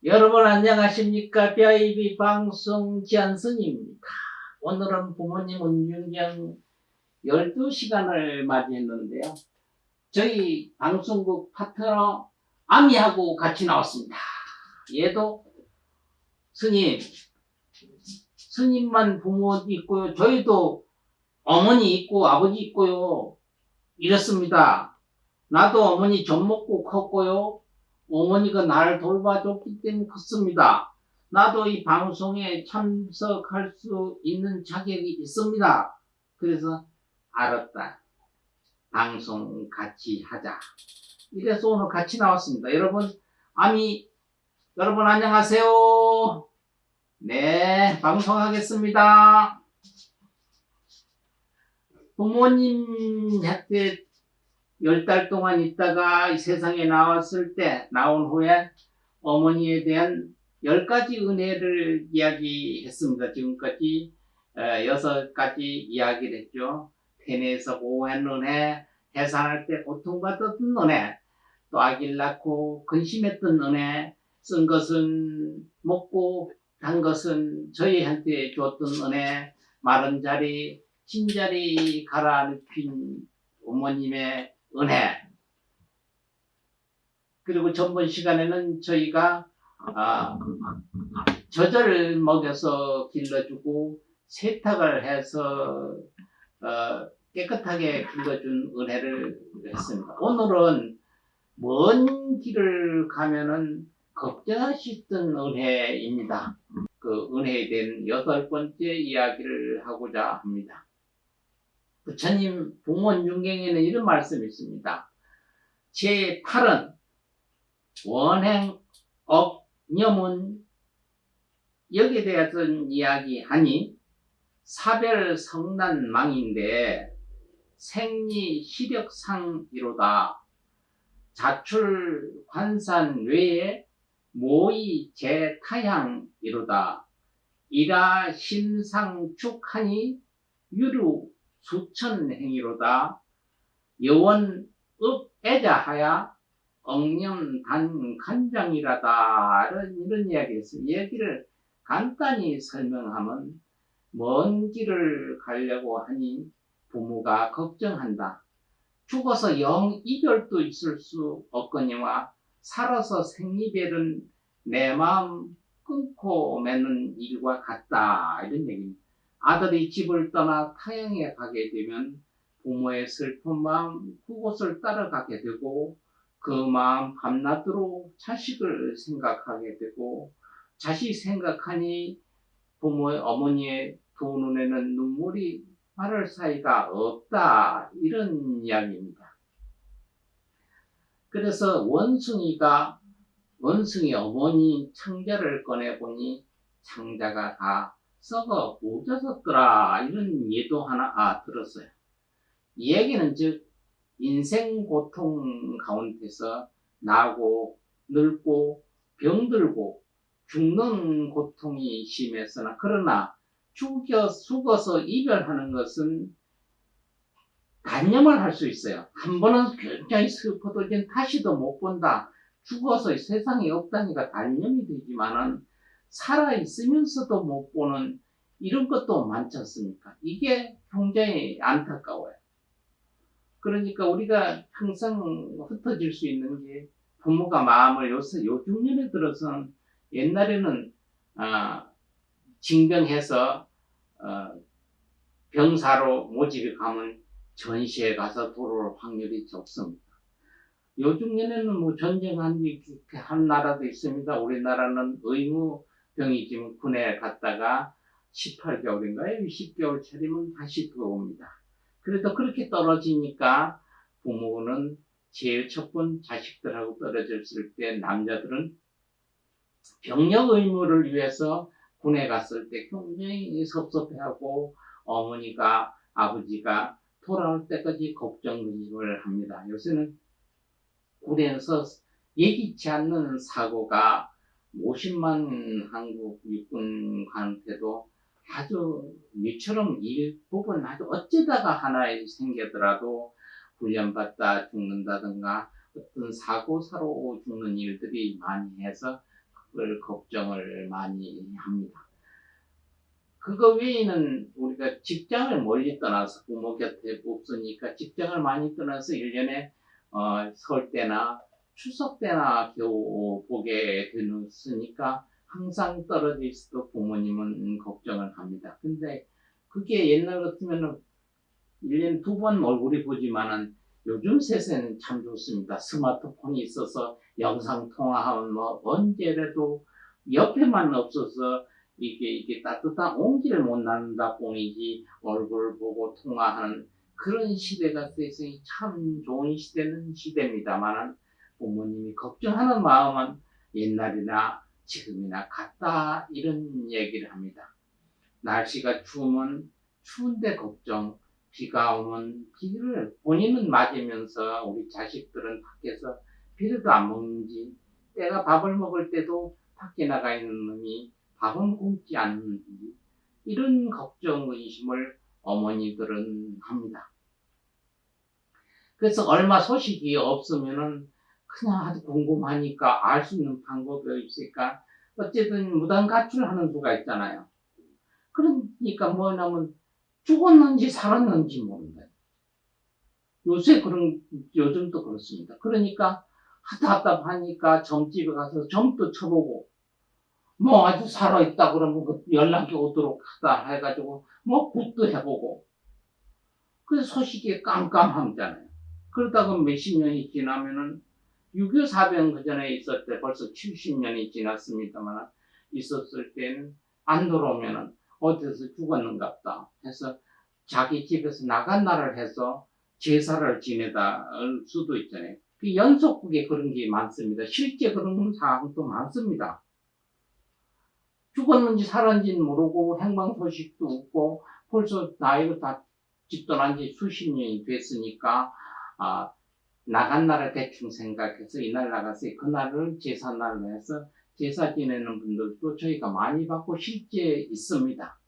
여러분 안녕하십니까? 뼈이비 방송 지한승입니다. 오늘은 부모님 은윤경 12시간을 맞이했는데요. 저희 방송국 파트너 아미하고 같이 나왔습니다. 얘도 스님만 부모 있고요. 저희도 어머니 있고 아버지 있고요. 이렇습니다. 나도 어머니 젖 먹고 컸고요. 어머니가 나를 돌봐줬기 때문에 컸습니다. 나도 이 방송에 참석할 수 있는 자격이 있습니다. 그래서 알았다. 방송 같이 하자. 이래서 오늘 같이 나왔습니다. 여러분 안녕하세요. 네, 방송하겠습니다. 부모님한테 10달 동안 있다가 이 세상에 나온 후에 어머니에 대한 10가지 은혜를 이야기했습니다. 지금까지 6가지 이야기를 했죠. 태내에서 보호한 은혜, 해산할 때 고통받았던 은혜, 또 아기를 낳고 근심했던 은혜, 쓴 것은 먹고 단 것은 저희한테 줬던 은혜, 마른 자리, 진 자리 갈아눕힌 어머님의 은혜. 그리고 전번 시간에는 저희가 젖을 먹여서 길러주고 세탁을 해서 깨끗하게 길러준 은혜를 했습니다. 오늘은 먼 길을 가면은 걱정하시던 은혜입니다. 그 은혜에 대한 8번째 이야기를 하고자 합니다. 부처님 봉원윤경에는 이런 말씀이 있습니다. 제8은 원행업념은 여기에 대해서 이야기하니 사별성난망인데 생리시력상이로다. 자출관산 외에 모의 제타향이로다. 일하심상축하니 유루 수천행이로다. 여원읍애자하야 억념단간장이라다. 이런 이야기를 했어요. 얘기를 간단히 설명하면 먼 길을 가려고 하니 부모가 걱정한다. 죽어서 영이별도 있을 수 없거니와 살아서 생이별은 내 마음 끊고 맺는 일과 같다. 이런 얘기입니다. 아들이 집을 떠나 타향에 가게 되면 부모의 슬픈 마음 그곳을 따라가게 되고 그 마음 밤낮으로 자식을 생각하게 되고 자식 생각하니 부모의 어머니의 두 눈에는 눈물이 마를 사이가 없다. 이런 이야기입니다. 그래서 원숭이 어머니 창자를 꺼내보니 창자가 다 썩어 부서졌더라. 이런 예도 하나 들었어요. 이 얘기는 즉 인생 고통 가운데서 나고 늙고 병들고 죽는 고통이 심했으나 그러나 죽어서 이별하는 것은 단념을 할 수 있어요. 한 번은 굉장히 슬퍼도 이제 다시도 못 본다. 죽어서 세상에 없다니까 단념이 되지만은 살아있으면서도 못 보는 이런 것도 많지 않습니까? 이게 굉장히 안타까워요. 그러니까 우리가 항상 흩어질 수 있는 게 부모가 마음을 요즘 년에 들어서는 옛날에는 징병해서 병사로 모집이 가면 전시에 가서 돌아올 확률이 적습니다. 요즘 년에는 뭐 전쟁한 나라도 있습니다. 우리나라는 의무병이지만 군에 갔다가 18개월인가요? 20개월 차리면 다시 들어옵니다. 그래도 그렇게 떨어지니까 부모는 제일 첫 번 자식들하고 떨어졌을 때 남자들은 병역 의무를 위해서 군에 갔을 때 굉장히 섭섭해하고 어머니가 아버지가 돌아올 때까지 걱정을 합니다. 요새는 군에서 예기치 않는 사고가 50만 한국 육군한테도 아주 니처럼 일부분 아주 어쩌다가 하나 생기더라도 훈련받다 죽는다든가 어떤 사고사로 죽는 일들이 많이 해서 걱정을 많이 합니다. 그거 외에는 우리가 직장을 멀리 떠나서 부모 곁에 없으니까 직장을 많이 떠나서 1년에 설 때나 추석 때나 겨우 보게 되니까 항상 떨어져 있어도 부모님은 걱정을 합니다. 근데 그게 옛날 같으면은 1년에 2번 얼굴이 보지만은 요즘 세대는 참 좋습니다. 스마트폰이 있어서 영상통화하면 뭐 언제라도 옆에만 없어서 이게 따뜻한 온기를 못 나눈다 뿐이지 얼굴 보고 통화하는 그런 시대가 됐으니 참 좋은 시대입니다만 부모님이 걱정하는 마음은 옛날이나 지금이나 같다 이런 얘기를 합니다. 날씨가 추우면 추운데 걱정, 비가 오면 비를 본인은 맞으면서 우리 자식들은 밖에서 비료도 안 먹는지 때가 밥을 먹을 때도 밖에 나가 있는 놈이 밥은 굶지 않는지 이런 걱정 의심을 어머니들은 합니다. 그래서 얼마 소식이 없으면은 그냥 아주 궁금하니까 알 수 있는 방법이 없으니까 어쨌든 무단 가출하는 수가 있잖아요. 그러니까 뭐냐면 죽었는지 살았는지 모른다. 요즘도 그렇습니다. 그러니까 답답하니까 점집에 가서 점도 쳐보고 뭐 아주 살아있다 그러면 연락이 오도록 하다 해가지고 뭐 굿도 해보고 그래서 소식이 깜깜하잖아요. 그러다가 몇십 년이 지나면은 6.25 사변 그 전에 있을 때 벌써 70년이 지났습니다만 있었을 때는 안 돌아오면은 어디서 죽었는갑다 해서 자기 집에서 나간나를 해서 제사를 지내다 할 수도 있잖아요. 그 연속국에 그런 게 많습니다. 실제 그런 사항도 많습니다. 죽었는지 살았는지는 모르고 행방 소식도 없고 벌써 나이가 다 집 떠난 지 수십 년이 됐으니까 나간 날을 대충 생각해서 이날 나가서 그날을 제사날로 해서 제사 지내는 분들도 저희가 많이 봤고 실제 있습니다.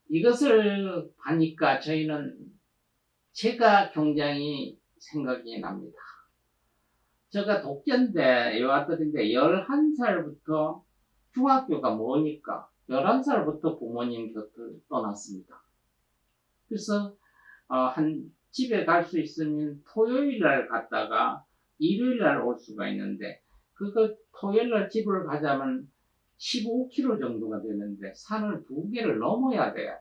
이것을 하니까 제가 굉장히 생각이 납니다. 제가 독재인데 여아들인데 11살부터 중학교가 뭐니까 11살부터 부모님 곁을 떠났습니다. 그래서 한 집에 갈 수 있으면 토요일 날 갔다가 일요일 날 올 수가 있는데 그거 토요일 날 집을 가자면 15km 정도가 되는데 산을 2개를 넘어야 돼요.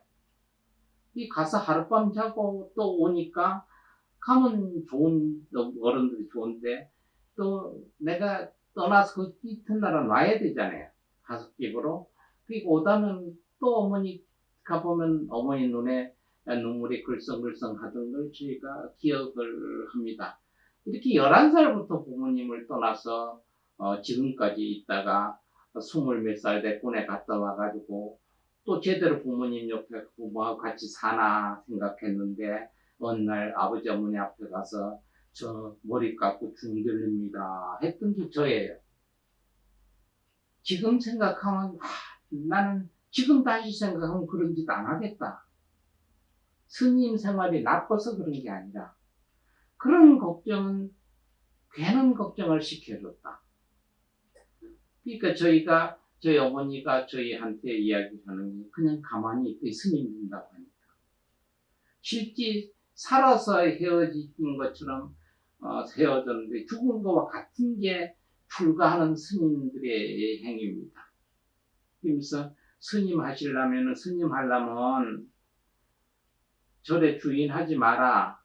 이 가서 하룻밤 자고 또 오니까 가면 좋은 어른들이 좋은데 또 내가 떠나서 그 이튿날은 와야 되잖아요. 가족집으로. 그리고 오다면 또 어머니 가보면 어머니 눈에 눈물이 글썽글썽 하던 걸 저희가 기억을 합니다. 이렇게 11살부터 부모님을 떠나서 지금까지 있다가 20몇 살 대군에 갔다 와가지고 또 제대로 부모님 옆에 부모하고 같이 사나 생각했는데 어느 날 아버지 어머니 앞에 가서 저 머리 깎고 중들립니다 했던 게 저예요. 지금 생각하면 나는 지금 다시 생각하면 그런 짓 안 하겠다. 스님 생활이 나빠서 그런 게 아니라 그런 걱정은 괜한 걱정을 시켜줬다. 그러니까 저희 어머니가 저희한테 이야기하는 게 그냥 가만히 있고 스님 된다고 하니까 실제 살아서 헤어진 것처럼 헤어졌는데 죽은 것과 같은 게 출가하는 스님들의 행위입니다. 그래서 스님 하려면 절에 주인하지 마라.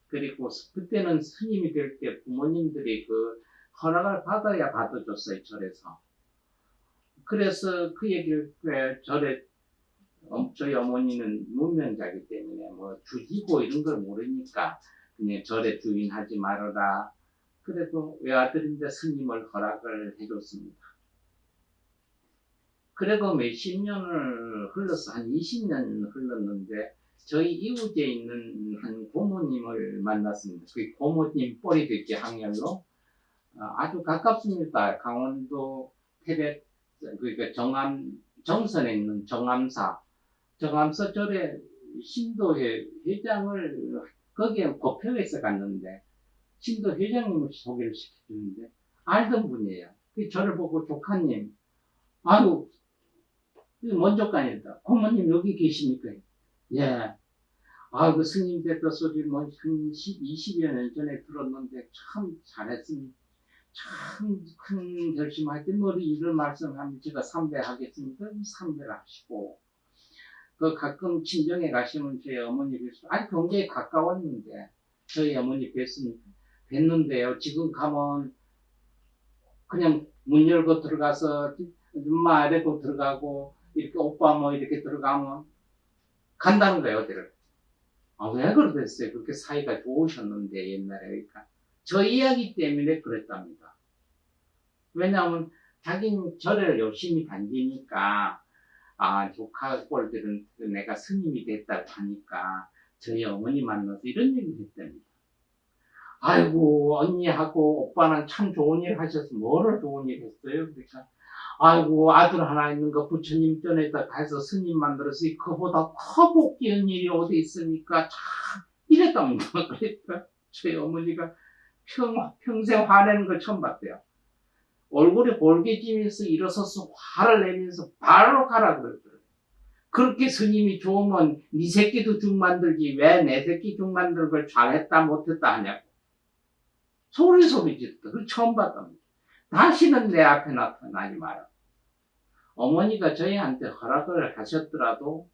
그리고 그때는 스님이 될 때 부모님들이 그 허락을 받아야 받아줬어요, 절에서. 그래서 그 얘기를 저희 어머니는 무명자이기 때문에 뭐 주지고 이런 걸 모르니까 그냥 절에 주인하지 말아라. 그래도 외아들인데 스님을 허락을 해줬습니다. 그리고 몇십 년을 흘러서 한 20년 흘렀는데 저희 이웃에 있는 한 고모님을 만났습니다. 그 고모님 뻘이 됐지 항렬로 아주 가깝습니다. 강원도 태백 그러니까 정선에 있는 정암사 절에 신도회 회장을 거기에 법회에서 갔는데 신도 회장님을 소개를 시켜주는데 알던 분이에요. 저를 보고 조카님, 아유, 먼저간이다. 고모님 여기 계십니까? 예. 아, 그 스님 됐다 소리 뭐, 한 20여 년 전에 들었는데 참 잘했습니다. 참 큰 결심할 때 머리 이런 말씀하면 제가 삼배하겠습니까? 삼배를 하시고. 그 가끔 친정에 가시면 저희 어머니 뵀어요. 아니, 굉장히 가까웠는데, 저희 어머니 뵀는데요. 지금 가면 그냥 문 열고 들어가서 엄마 이러고 들어가고, 이렇게 오빠 뭐 이렇게 들어가면 간다는 거예요, 어디를. 아, 왜 그러겠어요? 그렇게 사이가 좋으셨는데, 옛날에. 그러니까. 저 이야기 때문에 그랬답니다. 왜냐하면 자기는 절을 열심히 다니니까, 아, 조카 꼴들은 내가 스님이 됐다고 하니까 저희 어머니 만나서 이런 얘기를 했답니다. 아이고, 언니하고 오빠는 참 좋은 일 하셔서 뭐를 좋은 일 했어요? 그러니까, 아이고, 아들 하나 있는 거 부처님 전에다 가서 스님 만들어서 그보다 더 복귀한 일이 어디 있습니까? 참, 이랬답니다. 그러니까 저희 어머니가 평생 화내는 걸 처음 봤대요. 얼굴에 볼개짐에서 일어서서 화를 내면서 바로 가라 그랬더라고요. 그렇게 스님이 좋으면 네 새끼도 죽 만들지 왜 내 새끼 죽 만들 걸 잘했다 못했다 하냐고. 소리 짓다. 그걸 처음 봤답니다. 다시는 내 앞에 나타나지 마라. 어머니가 저희한테 허락을 하셨더라도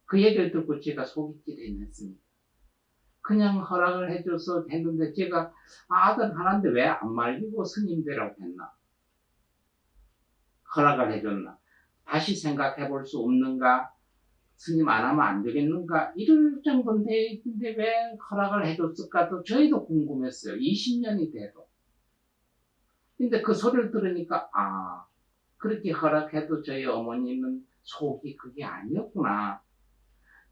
그 얘기를 듣고 제가 속이 찌릿했습니다. 그냥 허락을 해줘서 했는데 제가 아들 하나인데 왜 안 말리고 스님되라고 했나? 허락을 해줬나? 다시 생각해 볼 수 없는가? 스님 안 하면 안 되겠는가? 이럴 정도인데 왜 허락을 해줬을까도 저희도 궁금했어요. 20년이 돼도. 근데 그 소리를 들으니까 아, 그렇게 허락해도 저희 어머님은 속이 그게 아니었구나.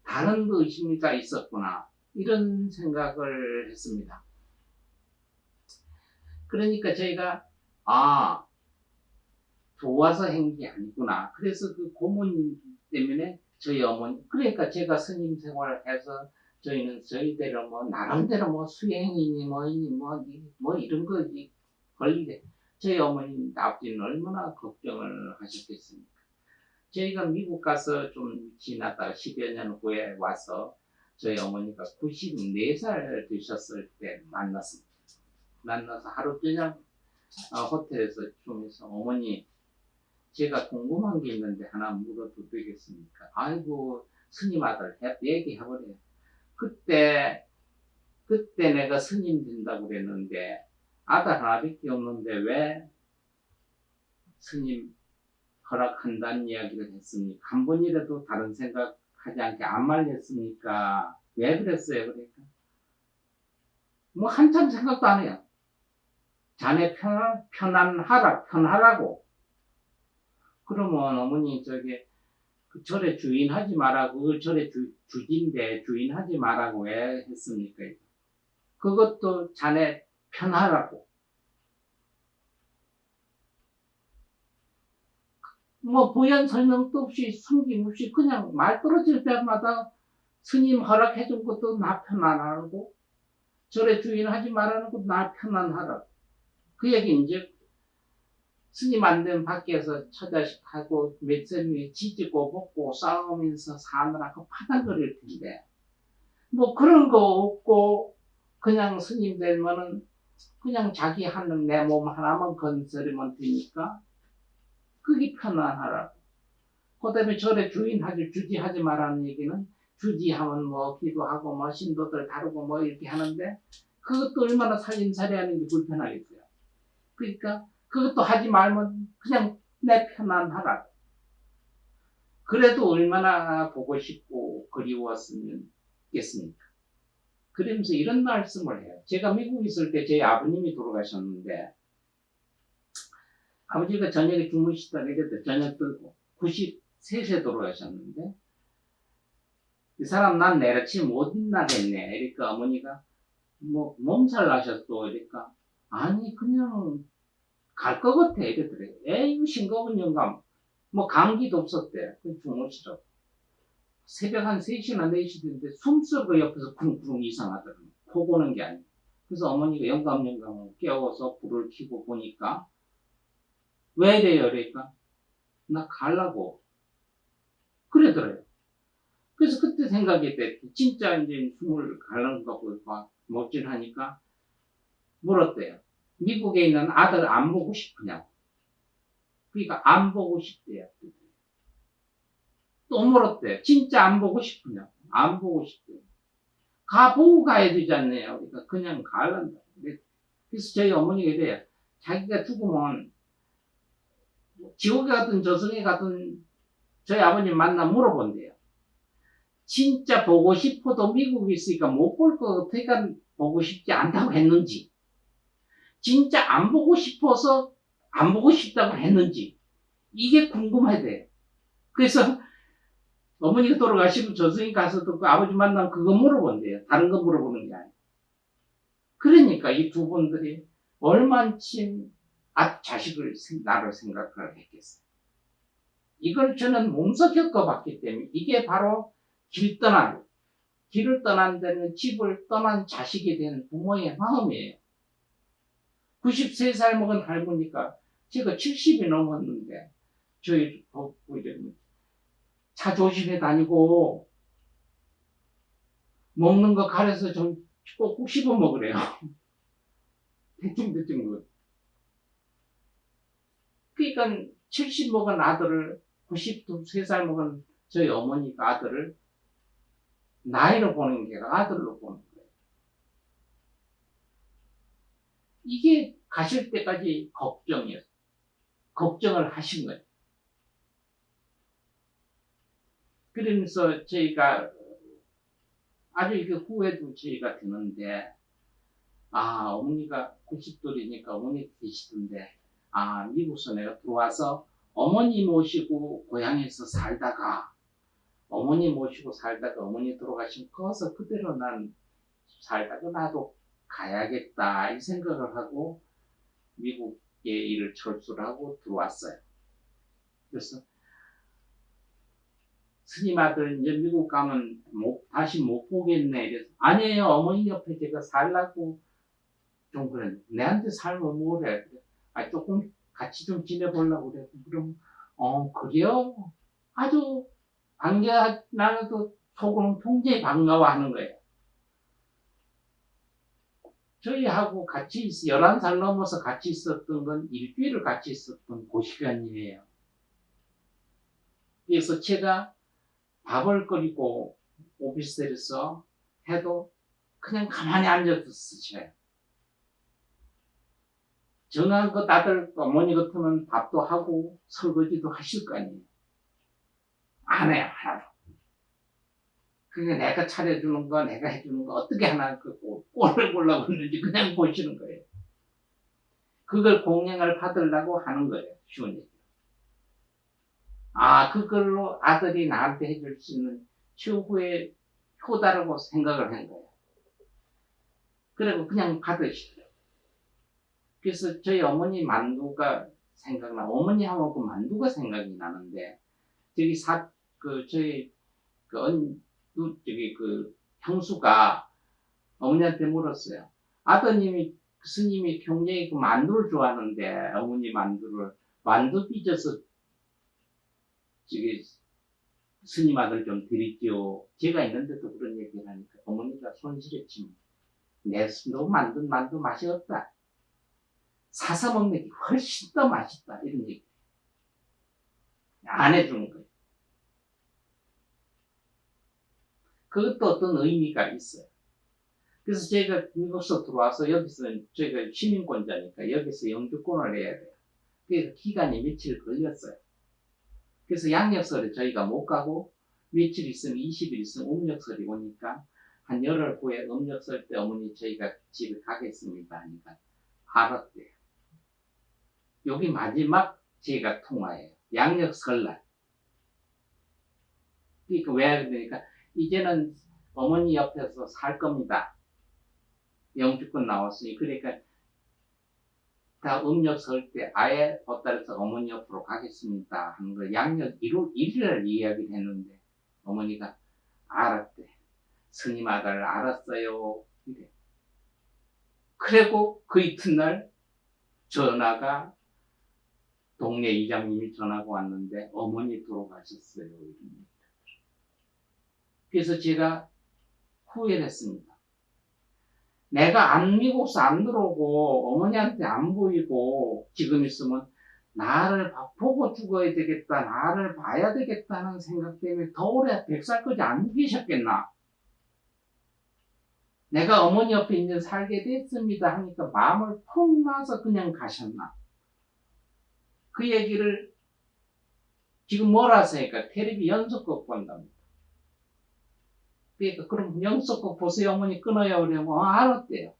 다른 의심이가 있었구나. 이런 생각을 했습니다. 그러니까 저희가 아, 좋아서 한 게 아니구나. 그래서 그 고모님 때문에 저희 어머니, 그러니까 제가 스님 생활을 해서 저희는 저희대로 뭐 나름대로 뭐 수행이니 뭐이니 뭐 이런 거지 걸리게 저희 어머님 아버지는 얼마나 걱정을 하셨겠습니까? 저희가 미국 가서 좀 지났다가 10여 년 후에 와서 저희 어머니가 94살 되셨을 때 만났습니다. 만나서 하루 저녁 호텔에서 주무서 어머니 제가 궁금한 게 있는데 하나 물어도 되겠습니까? 아이고 스님 아들 얘기해버려요. 그때 내가 스님 된다고 그랬는데 아들 하나밖에 없는데 왜 스님 허락한다는 이야기를 했습니까? 한 번이라도 다른 생각하지 않게 안 말렸습니까? 왜 그랬어요? 그러니까 뭐 한참 생각도 안 해요. 자네 편하라고. 그러면 어머니 그 절에 주인하지 말라고, 그 절에 주인데 주인하지 말라고 왜 했습니까? 그것도 자네 편하라고. 뭐 부연 설명도 없이 숨김없이 그냥 말 떨어질 때마다 스님 허락해준 것도 나 편안하고 절에 주인하지 말라는 것도 나 편안하라고. 그 얘기 이제 스님 안 되면 밖에서 처자식하고 몇세미 지지고 볶고 싸우면서 사느라고 파닥거릴 텐데 뭐 그런 거 없고 그냥 스님 되면은 그냥 자기 하는 내 몸 하나만 건드리면 되니까 그게 편안하라고. 그 다음에 절에 주지하지 말라는 얘기는 주지하면 뭐 기도하고 뭐 신도들 다루고 뭐 이렇게 하는데 그것도 얼마나 살림살이 하는 게 불편하겠어요. 그러니까 그것도 하지 말면 그냥 내 편안하라고. 그래도 얼마나 보고 싶고 그리웠으면 겠습니까? 그러면서 이런 말씀을 해요. 제가 미국에 있을 때 제 아버님이 돌아가셨는데 아버지가 저녁에 주무시다가 이랬대. 저녁 들고 93세 돌아가셨는데 이 사람 난 내려치 못 나겠네. 그러니까 어머니가 뭐 몸살 나셨어. 그러니까 아니 그냥 갈 것 같아. 이랬더래. 에이 싱거운 영감. 뭐 감기도 없었대. 그 주무시라고. 새벽 한 3시나 4시 됐는데 숨소리가 옆에서 쿵쿵 이상하더라고요. 코 고는 게 아니고. 그래서 어머니가 영감영감 깨워서 불을 켜고 보니까 왜 이래요? 그러니까 나 갈라고 그러더래요. 그래서 그때 생각이 돼. 진짜 이제 숨을 갈라는 거 보고 먹질하니까 물었대요. 미국에 있는 아들 안 보고 싶으냐고. 그러니까 안 보고 싶대요. 또 물었대요. 진짜 안 보고 싶으냐고. 안 보고 싶대요. 가보고 가야 되지 않나요? 그러니까 그냥 갈란다. 그래서 저희 어머니가 이래요. 자기가 죽으면 지옥에 가든 저승에 가든 저희 아버님 만나 물어본대요. 진짜 보고 싶어도 미국에 있으니까 못 볼 거 어떻게 보고 싶지 않다고 했는지, 진짜 안 보고 싶어서 안 보고 싶다고 했는지, 이게 궁금하대요. 그래서 어머니가 돌아가시고 저승에 가서도 그 아버지 만나면 그거 물어본대요. 다른 거 물어보는 게 아니에요. 그러니까 이 두 분들이 얼만큼 자식을, 나를 생각을 했겠어요. 이걸 저는 몸소 겪어봤기 때문에 이게 바로 길을 떠난 데는 집을 떠난 자식이 된 부모의 마음이에요. 93살 먹은 할머니가 제가 70이 넘었는데 저희 차 조심해 다니고 먹는 거 가려서 좀 꼭꼭 씹어 먹으래요. 대충 거. 그러니까 70 먹은 아들을 93살 먹은 저희 어머니가 아들을 나이로 보는 게 아니라 아들로 보는 거예요. 이게 가실 때까지 걱정이었어요. 걱정을 하신 거예요. 그러면서 저희가 아주 이게 후회도 저희가 드는데, 어머니가 90돌이니까 어머니 계시던데, 미국에서 내가 들어와서 어머니 모시고 고향에서 살다가, 어머니 모시고 살다가 어머니 돌아가시면 거기서 그대로 난 살다가 나도 가야겠다 이 생각을 하고 미국에 일을 철수를 하고 들어왔어요. 그래서 스님 아들 이제 미국 가면 다시 못 보겠네. 그래서 아니에요. 어머니 옆에 제가 살라고 좀 그래. 내한테 살면 뭐래. 조금 같이 좀 지내보려고 그래. 그럼 그래요? 아주 나도 속으로는 굉장히 반가워하는 거예요. 저희하고 같이 11살 넘어서 같이 있었던 건 일주일을 같이 있었던 그 시간이에요. 그래서 제가 밥을 끓이고 오피스텔에서 해도 그냥 가만히 앉아있었어요. 전화한 것 아들 어머니 같으면 밥도 하고 설거지도 하실 거 아니에요. 안 해요, 하나도. 그러니까 내가 차려주는 거, 내가 해주는 거 어떻게 하나 그 꼴을 보려고 그러는지 그냥 보시는 거예요. 그걸 공양을 받으려고 하는 거예요. 쉬운 얘기. 그걸로 아들이 나한테 해줄 수 있는 최후의 효다라고 생각을 한 거예요. 그리고 그냥 받으시더라고요. 그래서 저희 어머니 만두가 생각나, 어머니 하면 그 만두가 생각이 나는데, 저희 형수가 어머니한테 물었어요. 아드님이, 스님이 굉장히 그 만두를 좋아하는데, 어머니 만두 빚어서, 스님 아들 좀 드리지요. 제가 있는데도 그런 얘기를 하니까 어머니가 손실했지. 너 만두 맛이 없다. 사서 먹는 게 훨씬 더 맛있다. 이런 얘기. 안 해주는 거예요. 그것도 어떤 의미가 있어요. 그래서 제가 미국에서 들어와서 여기서 저희가 시민권자니까 여기서 영주권을 내야 돼요. 그래서 기간이 며칠 걸렸어요. 그래서 양력설에 저희가 못 가고 며칠 있으면 20일 있으면 음력설이 오니까 한 열흘 후에 음력설 때 어머니 저희가 집에 가겠습니다 하니까 알았대요. 여기 마지막 저희가 통화예요. 양력설날. 그러니까 왜 그러니까 이제는 어머니 옆에서 살 겁니다. 영주권 나왔으니 그러니까 다 음력설 때 아예 보따리서 어머니 옆으로 가겠습니다 하는 거 양력 1일 이야기를 했는데 어머니가 알았대. 스님 아들 알았어요. 이래. 그리고 그 이튿날 전화가 동네 이장님이 전화가 왔는데 어머니 돌아가셨어요. 그래서 제가 후회를 했습니다. 내가 미국에서 안 들어오고 어머니한테 안 보이고 지금 있으면 나를 보고 죽어야 되겠다, 나를 봐야 되겠다는 생각 때문에 더 오래 100살까지 안 계셨겠나. 내가 어머니 옆에 이제 살게 됐습니다 하니까 마음을 푹 놔서 그냥 가셨나. 그 얘기를 지금 뭐라 하니까 텔레비 연속극 본답니다. 그러니까 그럼 연속극 보세요 어머니 끊어요 그러면 알았대요.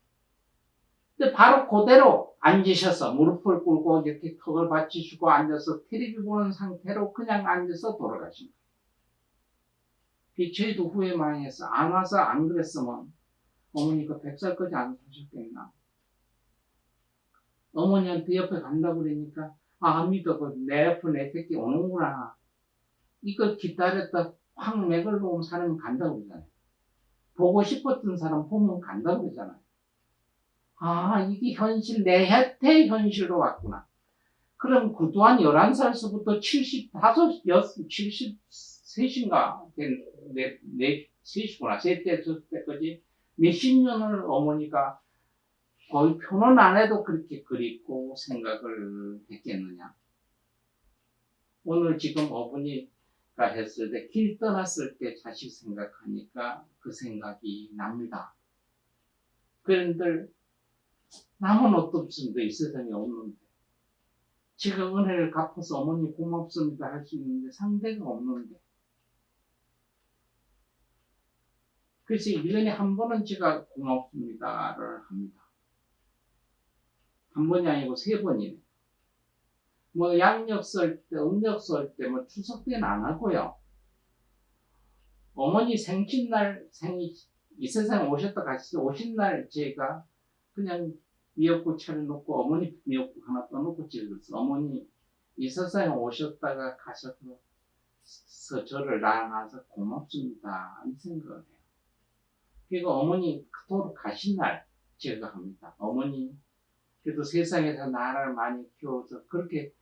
근데 바로 그대로 앉으셔서 무릎을 꿇고 이렇게 턱을 받치시고 앉아서 텔레비 보는 상태로 그냥 앉아서 돌아가신 거예요. 저희도 후회 많이 했어. 안 와서 안 그랬으면 어머니가 100살까지 안 사셨겠나. 어머니한테 옆에 간다고 그러니까 안 믿어. 내 옆에 내 새끼 오는구나. 이걸 기다렸다 확 맥을 놓은 사람은 간다고 그러잖아요. 보고 싶었던 사람 보면 간다고 그러잖아요. 아, 이게 현실, 내 혜태 현실로 왔구나. 그럼 그 또한 11살서부터 73인가, 셋이구나. 셋때까지 몇십 년을 어머니가 거의 표현 안 해도 그렇게 그립고 생각을 했겠느냐. 오늘 지금 어머니가 했을 때, 길 떠났을 때 자식 생각하니까 그 생각이 납니다. 그런데 남은 옷도 없습니다. 이 세상에 없는데. 제가 은혜를 갚아서 어머니 고맙습니다 할 수 있는데 상대가 없는데. 그래서 1년에 한 번은 제가 고맙습니다를 합니다. 한 번이 아니고 3번이네. 뭐 양력 설 때, 음력 설 때, 뭐 추석 때는 안 하고요. 어머니 생신날, 이 세상에 오셨다 가시죠. 오신 날 제가 그냥 미역국 차려놓고 어머니 미역국 하나 떠놓고 찍었어. 어머니 이 세상에 오셨다가 가셔서 저를 낳아놔서 고맙습니다. 이 생각을 해요. 그리고 어머니 그토록 가신 날 제가 합니다. 어머니 그래도 세상에서 나를 많이 키워서 그렇게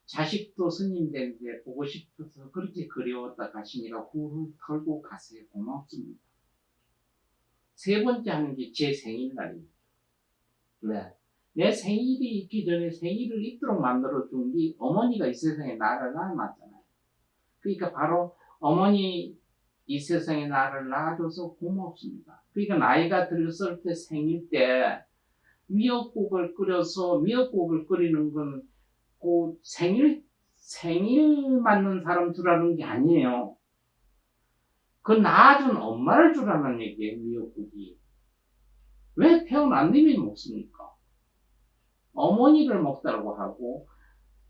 자식도 스님 되는데 보고 싶어서 그렇게 그리웠다 가시니까 후를 털고 가세요. 고맙습니다. 3번째 하는 게 제 생일날입니다. 왜? 내 생일이 있기 전에 생일을 있도록 만들어준 게 어머니가 이 세상에 나를 낳았잖아요. 그러니까 바로 어머니 이 세상에 나를 낳아줘서 고맙습니다. 그러니까 나이가 들었을 때 생일 때 미역국을 끓여서 미역국을 끓이는 건 그 생일 맞는 사람 주라는 게 아니에요. 그 낳아준 엄마를 주라는 얘기예요. 미역국이. 왜 태어난 님이 먹습니까? 어머니를 먹다라고 하고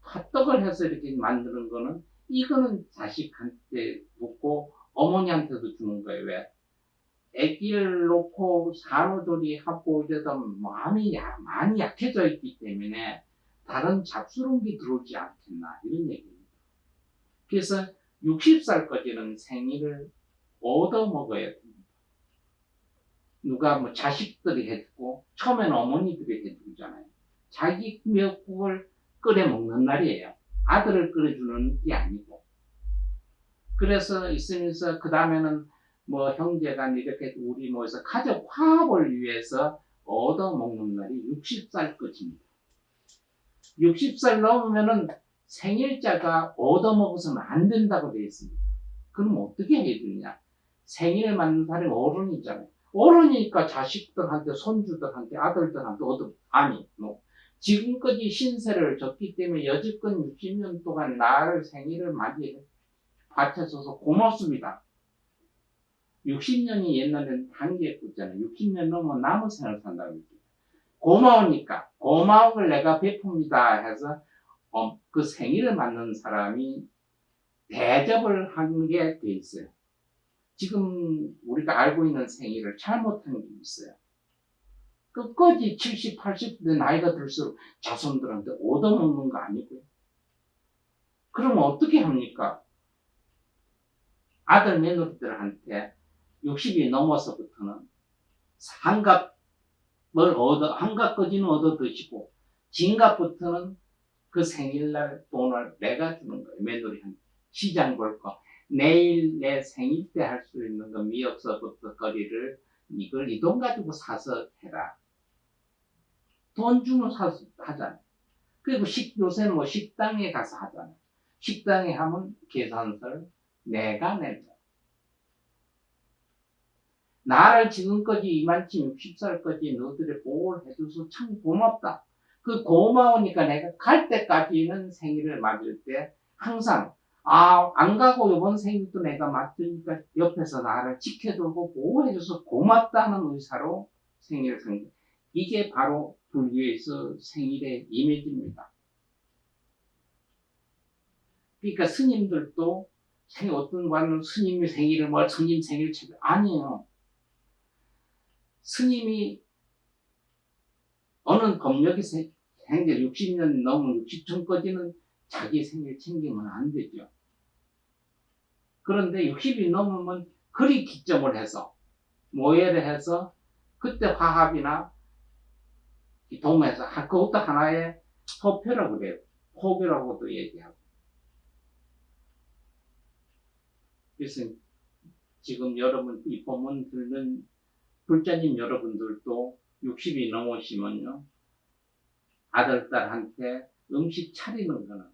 팥떡을 해서 이렇게 만드는 거는 이거는 자식한테 먹고 어머니한테도 주는 거예요. 왜? 아기를 놓고 산후조리하고 이러다 마음이 많이 약해져 있기 때문에 다른 잡스러운 게 들어오지 않겠나 이런 얘기입니다. 그래서 60살까지는 생일을 얻어먹어야 됩니다. 누가 뭐 자식들이 해주고 처음에는 어머니들이 해주잖아요. 자기 미역국을 끓여 먹는 날이에요. 아들을 끓여주는 게 아니고. 그래서 있으면서 그 다음에는 뭐 형제간 이렇게 우리 모여서 가족 화합을 위해서 얻어먹는 날이 60살까지입니다. 60살 넘으면은 생일자가 얻어먹어서는 안 된다고 되어 있습니다. 그럼 어떻게 해야 되느냐? 생일 맞는 사람이 어른이잖아요. 어른이니까 자식들한테, 손주들한테, 아들들한테 지금까지 신세를 졌기 때문에 여지껏 60년 동안 나를 생일을 맞이해 바쳐줘서 고맙습니다. 60년이 옛날에는 단계였잖아요. 60년 넘으면 남은 생을 산다고 했죠. 고마우니까 고마운 걸 내가 베풉니다 해서 그 생일을 맞는 사람이 대접을 하는 게 돼 있어요. 지금 우리가 알고 있는 생일을 잘못한 게 있어요. 끝까지 70, 80대 나이가 들수록 자손들한테 얻어먹는 거 아니고요. 그러면 어떻게 합니까? 아들 며느리들한테 60이 넘어서부터는 환갑 뭘 한갑까지는 얻어 드시고, 진갑부터는 그 생일날 돈을 내가 주는 거예요. 며느리한테. 시장 볼 거. 내일 내 생일 때 할 수 있는 거, 미역서부터 거리를, 이걸 이 돈 가지고 사서 해라. 돈 주면 사서 하잖아요. 그리고 요새는 뭐 식당에 가서 하잖아요. 식당에 하면 계산서를 내가 낸다. 나를 지금까지 이만치 60살까지 너들의 보호를 해줘서 참 고맙다. 그 고마우니까 내가 갈 때까지는 생일을 맞을 때 항상 안 가고 이번 생일도 내가 맞으니까 옆에서 나를 지켜주고 보호해줘서 고맙다는 의사로 생일을 상대. 이게 바로 불교에서 생일의 이미지입니다. 그러니까 스님들도 어떤 관은 스님의 생일을 스님 생일 책을 아니에요. 스님이 어느 법력이 생겨 60년 넘은 60층까지는 자기 생일 챙기면 안 되죠. 그런데 60이 넘으면 그리 기점을 해서 모회를 해서 그때 화합이나 동해서 그것도 하나의 소표라고 그래요. 포교라고도 얘기하고. 그래서 지금 여러분 이 법문 듣는 불자님 여러분들도 60이 넘으시면요, 아들, 딸한테 음식 차리는 거는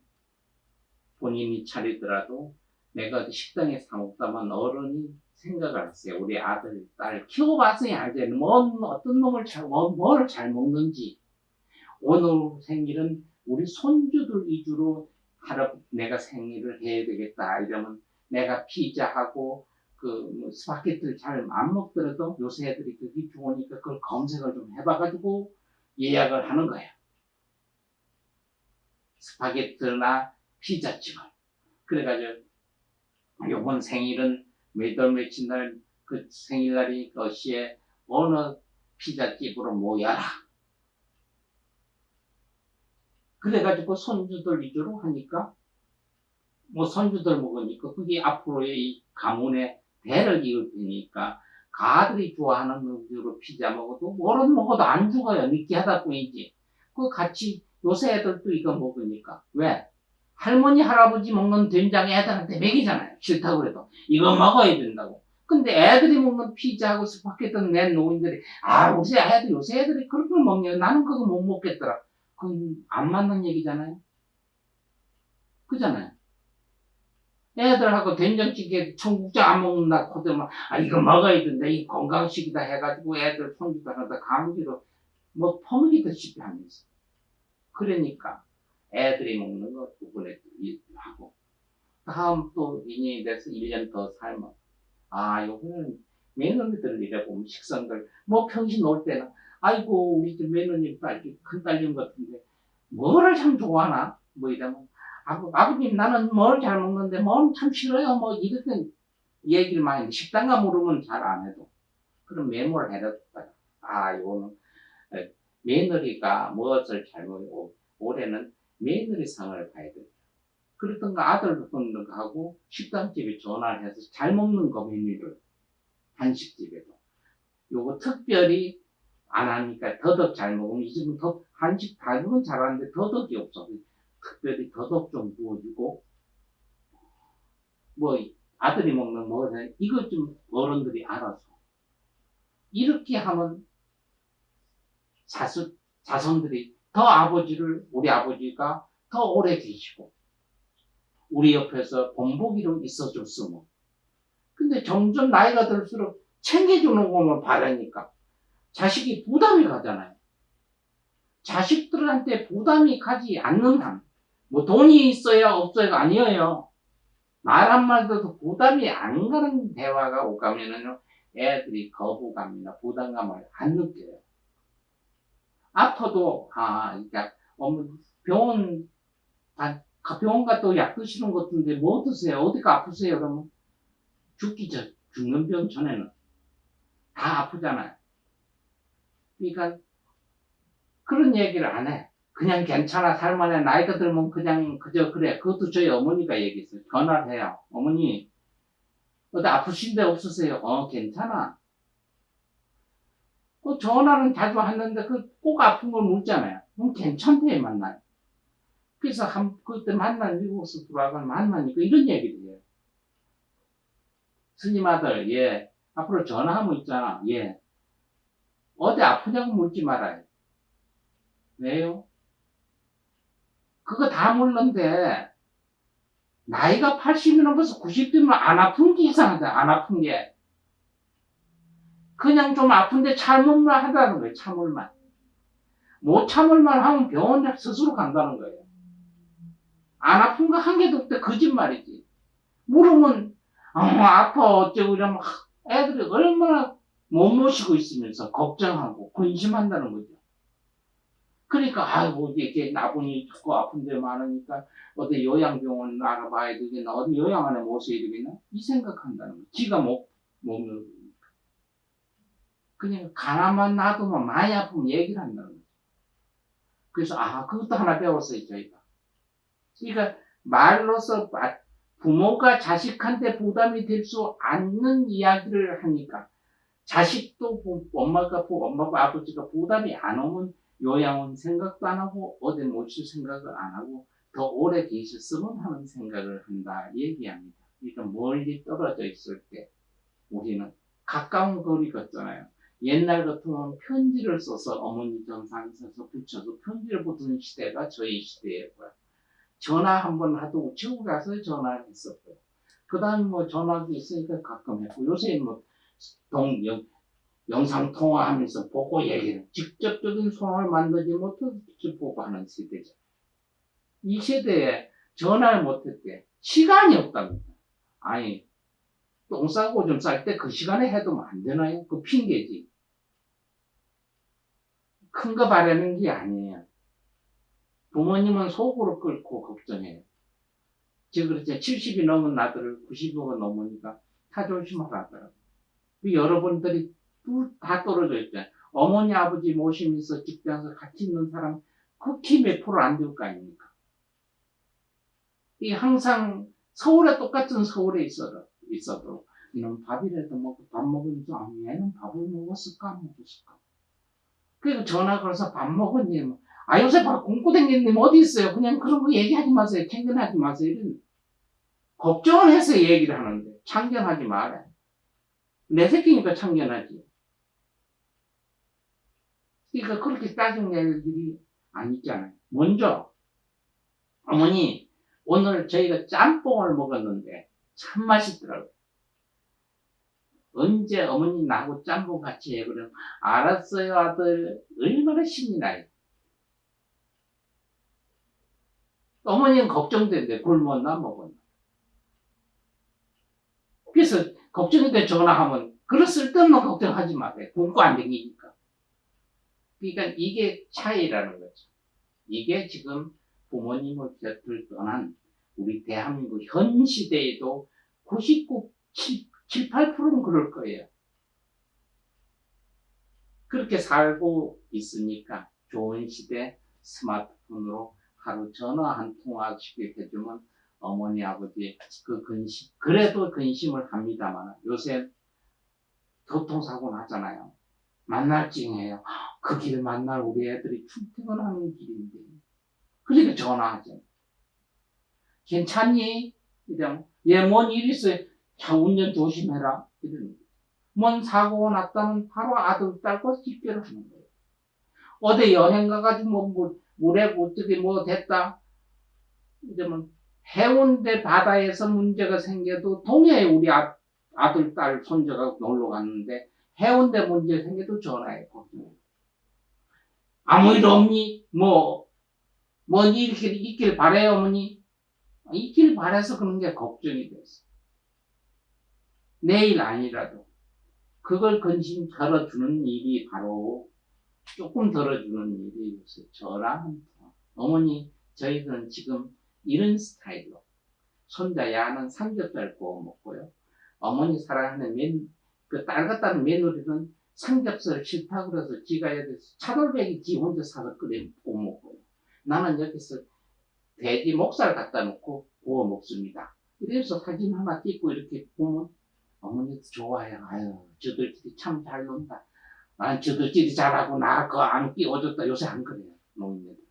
본인이 차리더라도 내가 식당에 사 먹다만 어른이 생각을 하세요. 우리 아들, 딸 키워봤어야 알지. 어떤 놈을 뭘 잘 먹는지. 오늘 생일은 우리 손주들 위주로 내가 생일을 해야 되겠다. 이러면 내가 피자하고 스파게티를 잘 안 먹더라도 요새 애들이 그게 좋으니까 그걸 검색을 좀 해봐가지고 예약을 하는 거예요. 스파게티나 피자집을. 그래가지고 요번 생일은 몇 월 며칠 날 그 생일날이 어시에 어느 피자집으로 모여라. 그래가지고 손주들 위주로 하니까 손주들 먹으니까 그게 앞으로의 이 가문의 대를 이을 테니까 가들이 좋아하는 음식으로 피자 먹어도 어른 먹어도 안 죽어요. 느끼하다 뿐이지. 같이 요새 애들도 이거 먹으니까. 왜? 할머니 할아버지 먹는 된장 애들한테 먹이잖아요. 싫다고 그래도 이거 먹어야 된다고. 근데 애들이 먹는 피자하고 스파게티는 낸 노인들이 요새 애들이 그런 걸 먹냐. 나는 그거 못 먹겠더라. 그건 안 맞는 얘기잖아요. 그잖아요. 애들하고 된장찌개 청국장 안 먹는다 코들면 이거 먹어야 된다. 이 건강식이다 해가지고 애들 손주들한테 감기로 퍼먹이듯이 하면서. 그러니까 애들이 먹는 거 두분에 하고 다음 또 인연이 돼서 1년 더 살면 요거는 며느리들 이래 보면 식성들 평신 올 때는 아이고 우리 집 며느님 큰 딸님 같은데 뭐를 참 좋아하나 이러면 아버님 나는 뭘 잘 먹는데 뭘 참 싫어요 이렇게 얘기를 많이 식당 가 물으면 잘 안 해도 그럼 메모를 해뒀다가 이거는 며느리가 무엇을 잘 먹고 올해는 며느리상을 봐야 된다. 그러던가 아들분들 하고 식당집에 전화를 해서 잘 먹는 거 메뉴를 한식집에도 요거 특별히 안 하니까 더덕 잘 먹으면 이 집은 한식 다육은 잘하는데 더덕이 없어. 특별히 더덕 좀 부어주고 아들이 먹는 이거 좀 어른들이 알아서 이렇게 하면 자손들이 우리 아버지가 더 오래 계시고 우리 옆에서 본보기로 있어줬으면. 근데 점점 나이가 들수록 챙겨주는 것만 바라니까 자식이 부담이 가잖아요. 자식들한테 부담이 가지 않는 한 돈이 있어야 없어야가 아니에요. 말 한마디도 부담이 안 가는 대화가 오가면은 애들이 거부감이나 부담감을 안 느껴요. 아파도 그러니까 병원 갔다 약 드시는 것 같은데 뭐 드세요? 어디가 아프세요? 그러면 죽는 병 전에는 다 아프잖아요. 그러니까 그런 얘기를 안 해. 그냥 괜찮아 살만해. 나이가 들면 그냥 그저 그래. 그것도 저희 어머니가 얘기했어요. 전화를 해요. 어머니 어디 아프신 데 없으세요? 괜찮아. 그 전화는 자주 하는데 그 꼭 아픈 걸 묻잖아요. 그럼 괜찮대 만나요. 그래서 그때 미국에서 돌아가면 만나니까 이런 얘기를 해요. 스님 아들, 예, 앞으로 전화하면 있잖아. 예, 어디 아프냐고 묻지 말아요. 왜요? 그거 다 물는데 나이가 80이 넘어서 90대면 안 아픈 게 이상하다. 안 아픈 게. 그냥 좀 아픈데 참을만 하다는 거예요. 참을만. 못 참을만 하면 병원 스스로 간다는 거예요. 안 아픈 거 한 개도 없대. 거짓말이지. 물으면 아파 어쩌고 이러면 애들이 얼마나 못 모시고 있으면서 걱정하고 근심한다는 거죠. 그러니까 아이고 이게 나분이 자꾸 아픈 데 많으니까 어디 요양병원 알아봐야 되겠나, 어디 요양원에 모셔야 되겠나 이 생각한다는 거예요. 지가 못 먹는. 그냥 가만만 놔두면 많이 아프면 얘기를 한다는 거죠. 그래서 그것도 하나 배웠어요 저희가. 그러니까 말로서 부모가 자식한테 부담이 될 수 않는 이야기를 하니까 자식도 엄마가 아버지가 부담이 안 오면 요양원 생각도 안 하고 어디 모실 생각을 안 하고 더 오래 계셨으면 하는 생각을 한다 얘기합니다. 그러니까 멀리 떨어져 있을 때 우리는 가까운 거리 걷잖아요. 옛날 같으면 편지를 써서 어머니 전상에 써서 붙여서 편지를 보던 시대가 저희 시대였고요. 전화 한 번 하도 우체국 가서 전화를 했었고요. 그 다음 전화도 있으니까 가끔 했고, 요새 영상 통화하면서 보고 얘기를, 직접적인 손을 만나지 못해서 직접 보고 하는 세대죠. 이 세대에 전화를 못했대. 시간이 없답니다. 아니, 똥 싸고 오줌 쌀 때 그 시간에 해도 안 되나요? 그 핑계지. 큰 거 바라는 게 아니에요. 부모님은 속으로 끓고 걱정해요. 지금 그렇죠. 70이 넘은 나들을 90이 넘으니까 다 조심하라 하더라고요. 여러분들이 다 떨어져 있잖아요. 어머니, 아버지 모시면서 직장에서 같이 있는 사람 극히 몇 프로 안 될 거 아닙니까? 이 항상 똑같은 서울에 있어도 이놈 밥이라도 먹고 밥 먹으면서 얘는 밥을 먹었을까 안 먹었을까? 그리고 전화 걸어서 밥 먹었니? 요새 밥 굶고 댕기님 어디 있어요? 그냥 그런 거 얘기하지 마세요. 참견하지 마세요. 이런 걱정을 해서 얘기를 하는데 참견하지 말아요. 내 새끼니까 참견하지. 그러니까 그렇게 짜증낼 일이 안 있잖아요. 먼저 어머니 오늘 저희가 짬뽕을 먹었는데 참 맛있더라고요. 언제 어머니 나하고 짬뽕 같이 해? 그러면 알았어요 아들. 얼마나 신이 나요. 어머니는 걱정된대. 굶었나 먹었나. 그래서 걱정인데 전화하면 그런 쓸데없는 걱정하지 마세요. 굶고 안 댕기니까. 그러니까 이게 차이라는 거죠. 이게 지금 부모님을 곁을 떠난 우리 대한민국 현 시대에도 99, 7, 8%는 그럴 거예요. 그렇게 살고 있으니까 좋은 시대 스마트폰으로 하루 전화 한 통화씩 해주면 어머니, 아버지 그래도 근심을 합니다만 요새 교통사고 나잖아요. 만날 찡해요. 그 길 만날 우리 애들이 출퇴근하는 길인데. 그러니까 전화하죠. 괜찮니? 이러면 뭔 일 있어요? 차 운전 조심해라. 이러는 거예요. 뭔 사고가 났다면 바로 아들, 딸과 집계를 하는 거예요. 어디 여행 가가지고 물에 어떻게 됐다? 이러면 해운대 바다에서 문제가 생겨도 동해에 우리 아들, 딸, 손자가 놀러 갔는데 해운대 문제 생겨도 전화해. 아무 일 없니? 뭔 일이 있길 바래요, 어머니? 있길 바래서 그런 게 걱정이 됐어. 내일 아니라도. 그걸 근심 덜어주는 일이 바로 조금 덜어주는 일이 요새 저랑 어머니 저희들은 지금 이런 스타일로 손자 야는 삼겹살 구워 먹고요. 어머니 사랑하는 딸 같다는 며느리는 삼겹살 싫다고 그래서 지가 차돌박이 지 혼자 사서 끓여 구워 먹고요. 나는 여기서 돼지 목살 갖다 놓고 구워 먹습니다. 그래서 사진 하나 찍고 이렇게 보면 어머니도 좋아요. 아유, 저들끼리 참 잘 논다. 난 저들끼리 잘하고 나 그거 안 끼워줬다. 요새 안 그래요. 노인네들.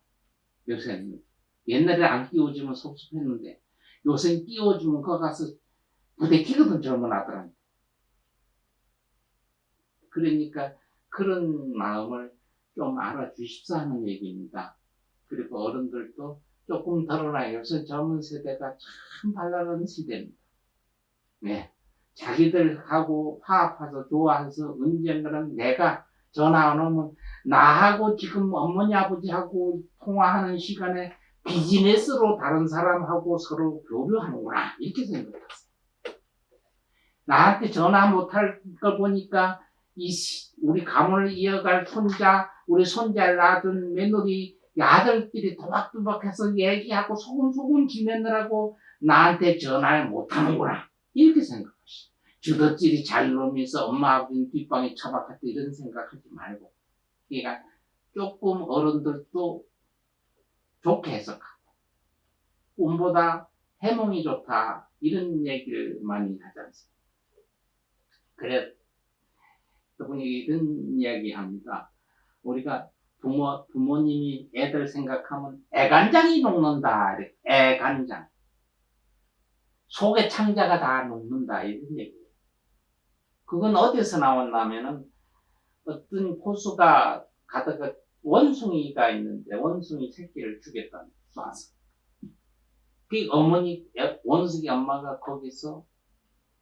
요새는. 옛날에 안 끼워주면 섭섭했는데 요새는 끼워주면 그거 가서 부대끼거든 젊은 아들한테. 그러니까 그런 마음을 좀 알아주십사 하는 얘기입니다. 그리고 어른들도 조금 덜어놔요. 요새 젊은 세대가 참 발랄한 시대입니다. 네. 자기들하고 화합해서 좋아해서 언젠가는 내가 전화 안 오면 나하고 지금 어머니 아버지하고 통화하는 시간에 비즈니스로 다른 사람하고 서로 교류하는구나 이렇게 생각했어요. 나한테 전화 못할 걸 보니까 우리 가문을 이어갈 손자, 우리 손자를 낳아준 며느리 아들끼리 도박도박해서 얘기하고 소금소금 지내느라고 나한테 전화를 못하는구나 이렇게 생각하시. 주덕질이 잘 놀면서 엄마 아버지는 뒷방에 처박았다 이런 생각하지 말고, 그러니까 조금 어른들도 좋게 해석하고 꿈보다 해몽이 좋다 이런 얘기를 많이 하지 않습니까? 그래 그분이 이런 이야기 합니다. 우리가 부모님이 애들 생각하면 애간장이 녹는다. 애간장. 속에 창자가 다 녹는다. 이런 얘기예요. 그건 어디서 나왔냐면은 어떤 포수가 가다가 원숭이가 있는데 원숭이 새끼를 주겠다. 쏴서. 그 어머니, 원숭이 엄마가 거기서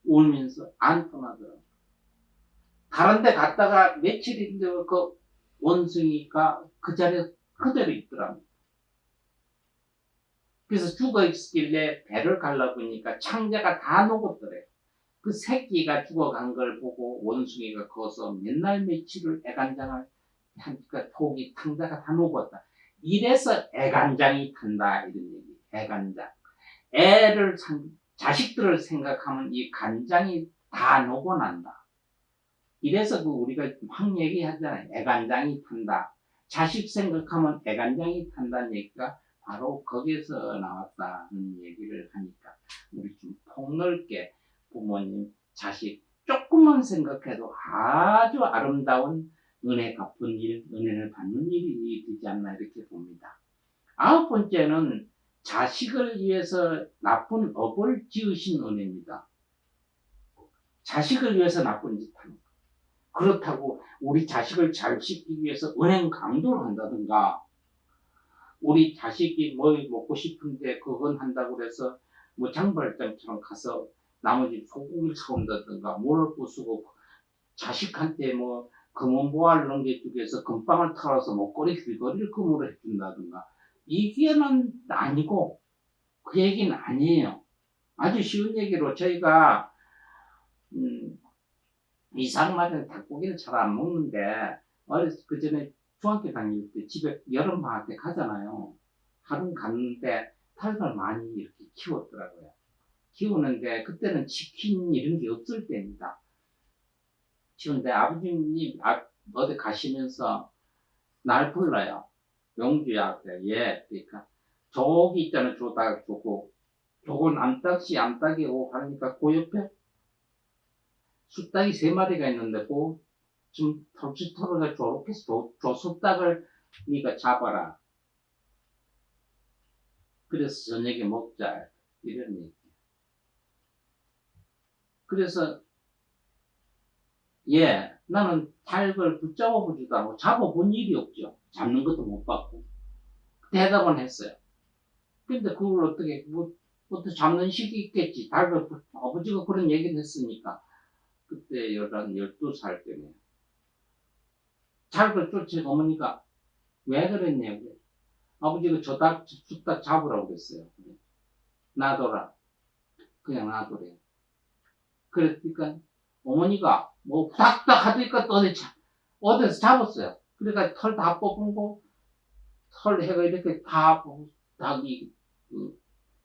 울면서 안 떠나더라고요. 다른 데 갔다가 며칠인데 그 원숭이가 그 자리에 그대로 있더랍니다. 그래서 죽어있길래 배를 가려고 하니까 창자가 다 녹았더래요. 그 새끼가 죽어간 걸 보고 원숭이가 거기서 맨날 며칠을 애간장을 하니까 속이 창자가 다 녹았다. 이래서 애간장이 탄다 이런 얘기. 애간장. 자식들을 생각하면 이 간장이 다 녹아난다. 이래서 우리가 막 얘기하잖아요. 애간장이 탄다. 자식 생각하면 애간장이 탄다는 얘기가 바로 거기서 나왔다는 얘기를 하니까 우리 좀 폭넓게 부모님, 자식 조금만 생각해도 아주 아름다운 은혜 갚은 일, 은혜를 받는 일이 되지 않나 이렇게 봅니다. 9번째는 자식을 위해서 나쁜 업을 지으신 은혜입니다. 자식을 위해서 나쁜 짓 하는 거. 그렇다고 우리 자식을 잘 시키기 위해서 은행 강도를 한다든가, 우리 자식이 뭘 먹고 싶은데 그건 한다고 해서 뭐 장발장처럼 가서 나머지 소고기를 사온다든가, 물을 부수고 자식한테 뭐 금은보화를 넘겨주기 위해서 금방을 털어서 목걸이 귀걸이를 금으로 해준다든가, 이게는 아니고 그 얘기는 아니에요. 아주 쉬운 얘기로 저희가 이상마는 닭고기를 잘 안 먹는데 그 전에 중학교 다닐 때 집에 여름방학 때 가잖아요. 하루 갔는데 닭을 많이 이렇게 키웠더라고요. 키우는데 그때는 치킨 이런 게 없을 때입니다. 키우는데 아버님이 어디 가시면서 날 불러요. 용주야. 그래. 예. 그러니까 저기 있잖아. 조다 주고 저건 암탉이 오고 하니까 그 옆에 숫닭이 3마리가 있는데 좀 털치 털어서 저렇게 저 숫닭을 네가 잡아라. 그래서 저녁에 먹자. 이런 얘기. 그래서 나는 닭을 붙잡아 보지도 않고 잡아본 일이 없죠. 잡는 것도 못 봤고. 대답은 했어요. 근데 그걸 어떻게 잡는 식이 있겠지. 닭을 아버지가 그런 얘기를 했으니까. 그때 12살 때네. 닭을 쫓아 어머니가 왜 그랬냐고. 아버지가 저 닭 잡으라고 그랬어요. 놔둬라. 그냥 놔두래. 그러니까 어머니가 뭐 후닥닥 하니까 또 어디서 잡았어요. 그러니까 털 다 뽑은 거, 털 해가 이렇게 다 닭이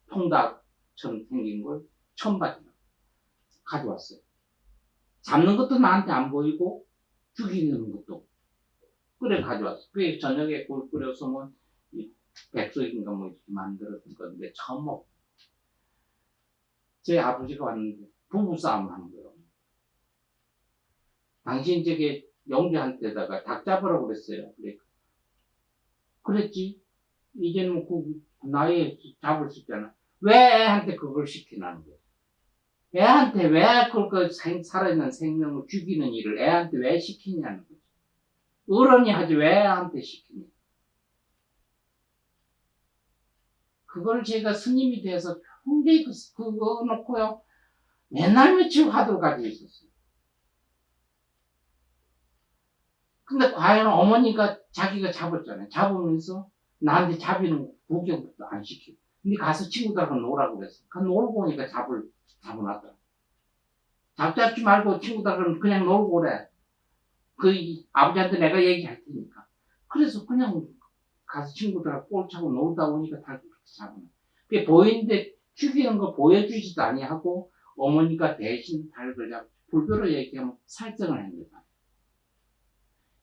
통닭처럼 생긴 걸 천바지 가져왔어요. 잡는 것도 나한테 안 보이고 죽이는 것도. 그래 가져왔어. 그게 저녁에 꿀 끓여서 뭐 백숙인가 뭐 이렇게 만들었던 건데 처음 먹고. 제 아버지가 왔는데 부부싸움 하는 거예요. 당신 저게 영주한테다가 닭 잡으라고 그랬어요. 그랬지. 이제는 그 나이에 잡을 수 있잖아. 왜 애한테 그걸 시키냐는 거야. 애한테 왜 그 살아있는 생명을 죽이는 일을 애한테 왜 시키냐는 거지. 어른이 하지 왜 애한테 시키냐. 그걸 제가 스님이 돼서 굉장히 그거 놓고요. 맨날 며칠 화두를 가지고 있었어요. 근데 과연 어머니가 자기가 잡았잖아요. 잡으면서 나한테 잡이는 구경도 안 시키고. 근데 가서 친구들하고 놀라고 그랬어. 그 놀고 오니까 잡아놨더라. 잡지 말고 친구들하고 그냥 놀고 오래. 아버지한테 내가 얘기할 테니까. 그래서 그냥 가서 친구들하고 꼴 차고 놀다 오니까 다 그렇게 잡아놔. 그게 보이는데 죽이는 거 보여주지도 아니하고 어머니가 대신 닭을 잡고 불교로 얘기하면 살증을 한 거다.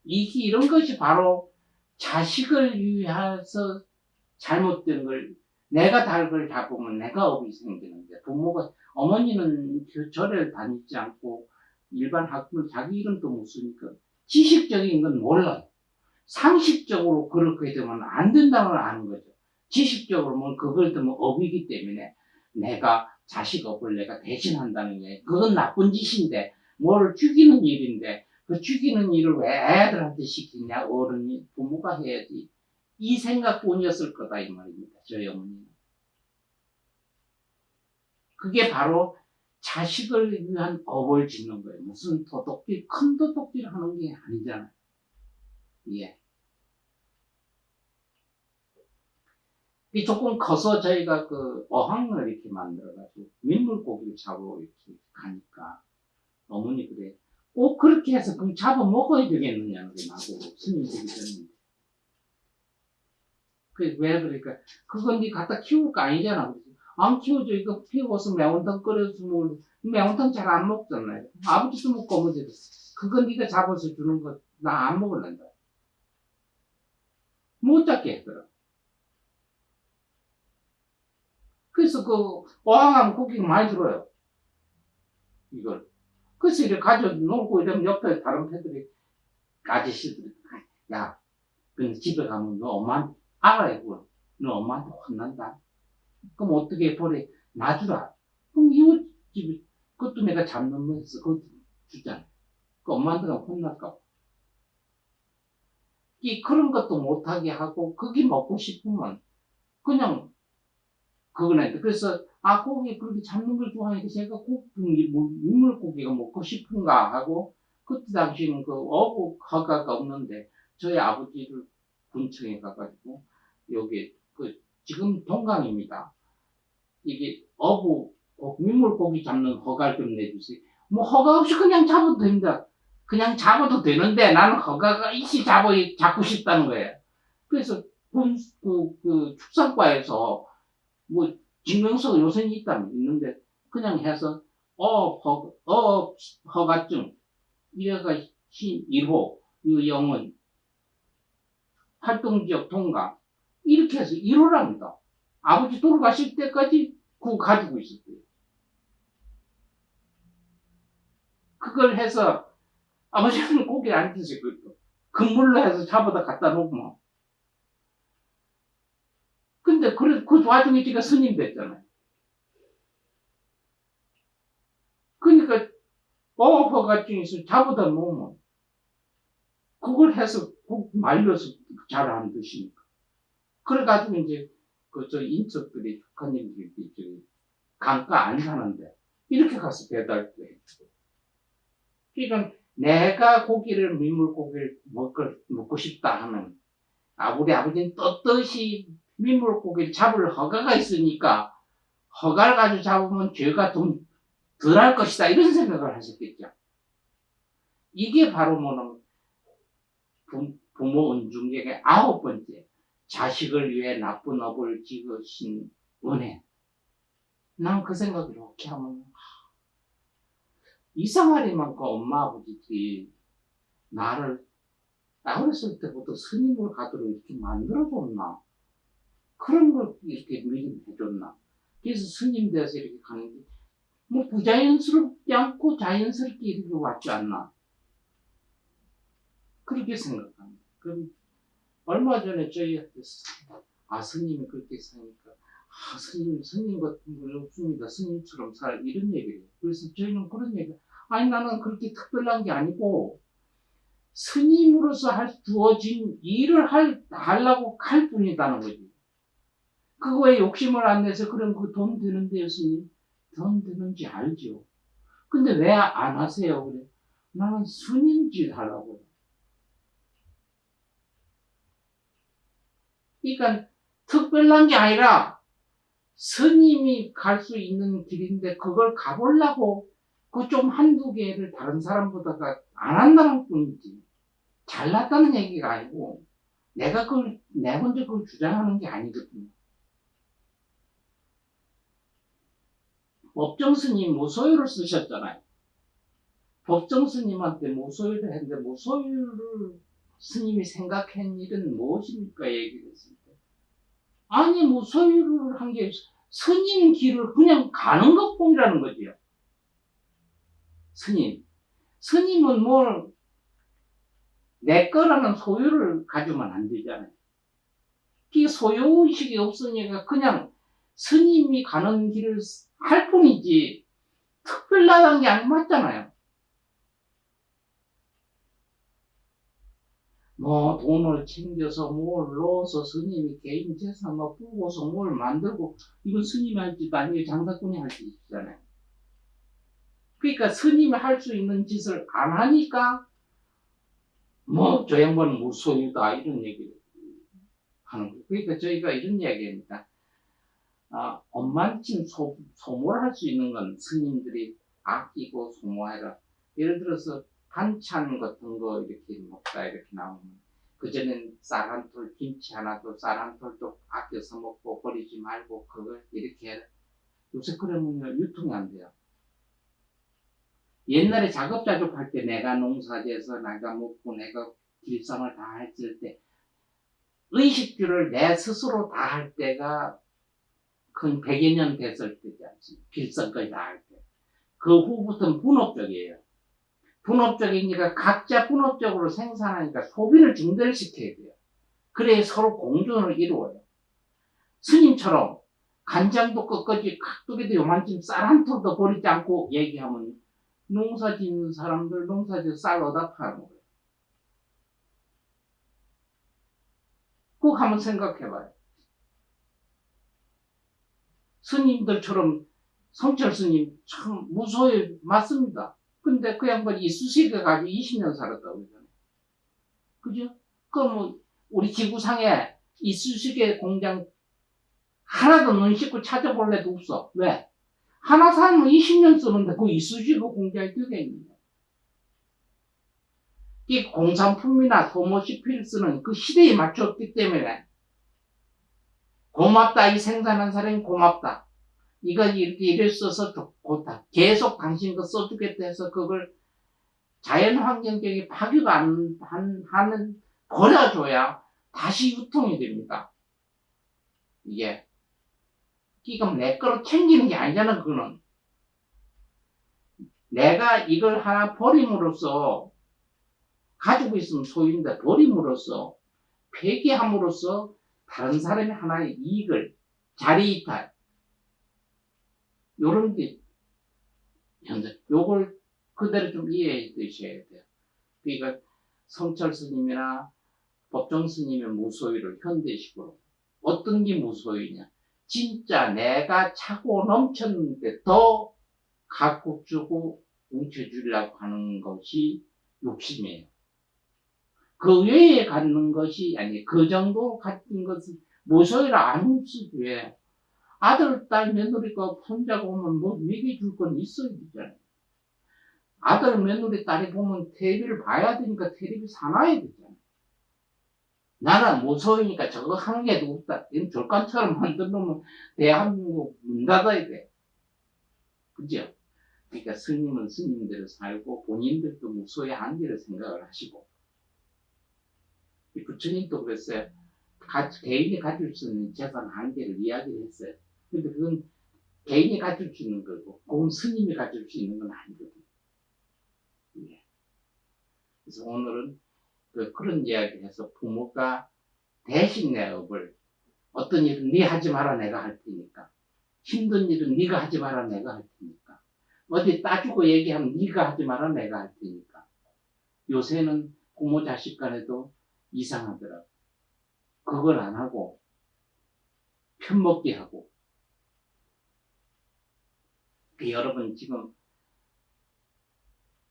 이런 것이 바로 자식을 위해서 잘못된 걸 내가 닭을 잡으면 내가 업이 생기는데 부모가 어머니는 절을 다니지 않고 일반 학교를 자기 이름도 못 쓰니까 지식적인 건 몰라요. 상식적으로 그렇게 되면 안 된다는 걸 아는 거죠. 지식적으로 뭐 그걸 되면 업이기 때문에 내가 자식 업을 내가 대신한다는 게 그건 나쁜 짓인데 뭘 죽이는 일인데 그 죽이는 일을 왜 애들한테 시키냐 어른이 부모가 해야지 이 생각뿐이었을 거다 이 말입니다. 저희 어머니는. 그게 바로 자식을 위한 업을 짓는 거예요. 무슨 도둑질 큰 도둑질 하는 게 아니잖아요. 예. 조금 커서 저희가 그 어항을 이렇게 만들어가지고 민물고기를 잡으러 이렇게 가니까 어머니 그래. 꼭 그렇게 해서 그럼 잡아 먹어야 되겠느냐는 게 나고 스님들이 그랬는데. 왜 그러니까 그건 네 갖다 키울 거 아니잖아. 안 키워줘. 이거 피워서 매운탕 끓여서 먹으면 매운탕 잘 안 먹잖아요. 아버지도 먹고 어머니도. 그건 네가 잡아서 주는 거 나 안 먹을란다. 못 잡게 했더라. 그래서 어항하면 고기가 많이 들어요. 이걸. 그래서 이렇게 가져 놀고 이러면 옆에 다른 패들이 아저씨들이 야, 집에 가면 너 엄마한테 알아야 그거. 너 엄마한테 혼난다. 그럼 어떻게 버려? 놔주라. 그럼 이웃집이 그것도 내가 잡는 거에서 그것도 주잖아. 그 엄마한테 혼날까? 그런 것도 못하게 하고 그게 먹고 싶으면 그냥 그거네. 그래서 고기 그렇게 잡는 걸 좋아하니까 제가 민물고기가 먹고 싶은가 하고 그때 당시에는 어부 허가가 없는데 저희 아버지를 군청에 가가지고 여기 지금 동강입니다. 이게 민물고기 잡는 허가를 좀 내주세요. 뭐 허가 없이 그냥 잡아도 됩니다. 그냥 잡아도 되는데 나는 허가가 있이 잡고 싶다는 거예요. 그래서 축산과에서 뭐 증명서가 요새 있는데 그냥 해서 허가증 이래가 1호 유영은 활동지역 통과 이렇게 해서 1호랍니다. 아버지 돌아가실 때까지 그거 가지고 있었대요. 그걸 해서 아버지는 고기 안 드세요. 금물로 해서 잡아다 갖다 놓으면. 근데 그 와중에 제가 스님 됐잖아요. 그러니까 허가증에서 잡아다 놓으면 그걸 해서 말려서 잘 안 드시니까. 그래가지고 이제 인척들이 조카님들이 강가 안 사는데 이렇게 가서 배달도 했고. 그러니까 내가 민물고기를 먹고 싶다 하면 우리 아버지는 떳떳이 민물고기를 잡을 허가가 있으니까 허가를 가지고 잡으면 죄가 좀 덜 할 것이다 이런 생각을 하셨겠죠. 이게 바로 부모 은중에게 9번째 자식을 위해 나쁜 업을 지으신 은혜. 난 그 생각을 이렇게 하면 이상하리만큼 엄마 아버지들이 나를 어렸을 때부터 스님을 가도록 이렇게 만들어줬나? 그런 걸 이렇게 미리 해줬나? 그래서 스님 돼서 이렇게 가는 게 부자연스럽지 않고 자연스럽게 이렇게 왔지 않나? 그렇게 생각합니다. 그럼 얼마 전에 저희한테 스님이 그렇게 사니까 스님 같은 분 없습니다. 스님처럼 살아 이런 얘기를 해요. 그래서 저희는 그런 얘기 아니 나는 그렇게 특별한 게 아니고 스님으로서 주어진 일을 하려고 할 뿐이다는 거지. 그거에 욕심을 안 내서 그럼 그 돈 드는데요, 스님? 돈 드는지 알죠. 근데 왜 안 하세요? 그래. 나는 스님 짓 하려고요. 그러니까 특별한 게 아니라 스님이 갈 수 있는 길인데 그걸 가보려고 그 좀 한두 개를 다른 사람보다가 안 한다는 뿐이지. 잘났다는 얘기가 아니고 내가 내 혼자 그걸 주장하는 게 아니거든요. 법정 스님 무소유를 쓰셨잖아요. 법정 스님한테 무소유를 했는데 무소유를 스님이 생각한 일은 무엇입니까? 얘기를 했을 때. 아니 무소유를 한 게 스님 길을 그냥 가는 것뿐이라는 거지요. 스님은 뭘 내 거라는 소유를 가지면 안 되잖아요. 그 소유의식이 없으니까 그냥 스님이 가는 길을 할 뿐이지 특별하다는 게 안 맞잖아요. 뭐 돈을 챙겨서 뭘 넣어서 스님이 개인 재산 뭐 뿌고서 뭘 만들고 이건 스님이 할 짓도 아니고 장사꾼이 할 짓이잖아요. 그러니까 스님이 할 수 있는 짓을 안 하니까 뭐 저 양반은 무소유다 이런 얘기를 하는 거예요. 그러니까 저희가 이런 이야기합니다. 엄만침 소모를 할 수 있는 건 스님들이 아끼고 소모해라. 예를 들어서 반찬 같은 거 이렇게 먹다 이렇게 나오면 그전엔 쌀 한 톨, 김치 하나도 쌀 한 톨도 아껴서 먹고 버리지 말고 그걸 이렇게 해라. 요새 그러면 유통이 안 돼요. 옛날에 작업자족할 때 내가 농사지어서 내가 먹고 내가 길쌈을 다 했을 때 의식주를 내 스스로 다 할 때가 근 100여 년 됐을 때지 않습니까? 길쌈까지 다 할 때. 그 후부터는 분업적이에요. 분업적이니까 각자 분업적으로 생산하니까 소비를 증대시켜야 돼요. 그래야 서로 공존을 이루어요. 스님처럼 간장도 끝까지 각두기도 요만큼 쌀 한 톨도 버리지 않고 얘기하면 농사 짓는 사람들 농사지어 쌀 얻어 파는 거예요. 꼭 한번 생각해봐요. 스님들처럼 성철 스님 참 무소유 맞습니다. 근데 그 양반이 이쑤시개 가지고 20년 살았다고 그러잖아요. 그죠? 그럼 뭐 우리 지구상에 이쑤시개 공장 하나도 눈 씻고 찾아볼 애도 없어. 왜? 하나 사면 20년 쓰는데 그 이쑤시개 공장이 되겠느냐. 이 공산품이나 소모시 필스는 그 시대에 맞췄기 때문에 고맙다. 이 생산한 사람이 고맙다. 이거 이렇게 써서 좋다. 계속 당신 거 써주겠다 해서 그걸 자연환경적인 파괴가 하는 버려줘야 다시 유통이 됩니다. 이게. 그러니까 내 거로 챙기는 게 아니잖아, 그거는. 내가 이걸 하나 버림으로써 가지고 있으면 소유인데 버림으로써 폐기함으로써 다른 사람이 하나의 이익을 자리이탈 요런 게 현재 요걸 그대로 좀 이해해 두셔야 돼요. 그러니까 성철 스님이나 법정 스님의 무소유를 현대식으로 어떤 게 무소유냐? 진짜 내가 차고 넘쳤는데 더 갖고 주고 뭉쳐주려고 하는 것이 욕심이에요. 그 외에 갖는 것이 아니 그 정도 갖는 것은 무소유라 안 쓰고요. 아들, 딸, 며느리가 손자가 오면 뭐 먹여줄 건 있어야 되잖아요. 아들, 며느리, 딸이 보면 텔레비를 봐야 되니까 텔레비 사놔야 되잖아요. 나는 무소유니까 저거 하는 게도 없다. 이런 졸간처럼 만들어놓으면 대한민국 문 닫아야 돼. 그죠? 그러니까 스님은 스님대로 살고 본인들도 무소유의 한계를 생각을 하시고 부처님도 그랬어요. 개인이 가질 수 있는 재산 한계를 이야기를 했어요. 근데 그건 개인이 가질 수 있는 거고 그건 스님이 가질 수 있는 건 아니거든요. 예. 그래서 오늘은 그런 이야기 해서 부모가 대신 내 업을, 어떤 일은 네 하지 마라 내가 할 테니까, 힘든 일은 네가 하지 마라 내가 할 테니까, 어디 따주고 얘기하면 네가 하지 마라 내가 할 테니까. 요새는 부모 자식 간에도 이상하더라고. 그걸 안 하고 편먹기 하고. 여러분 지금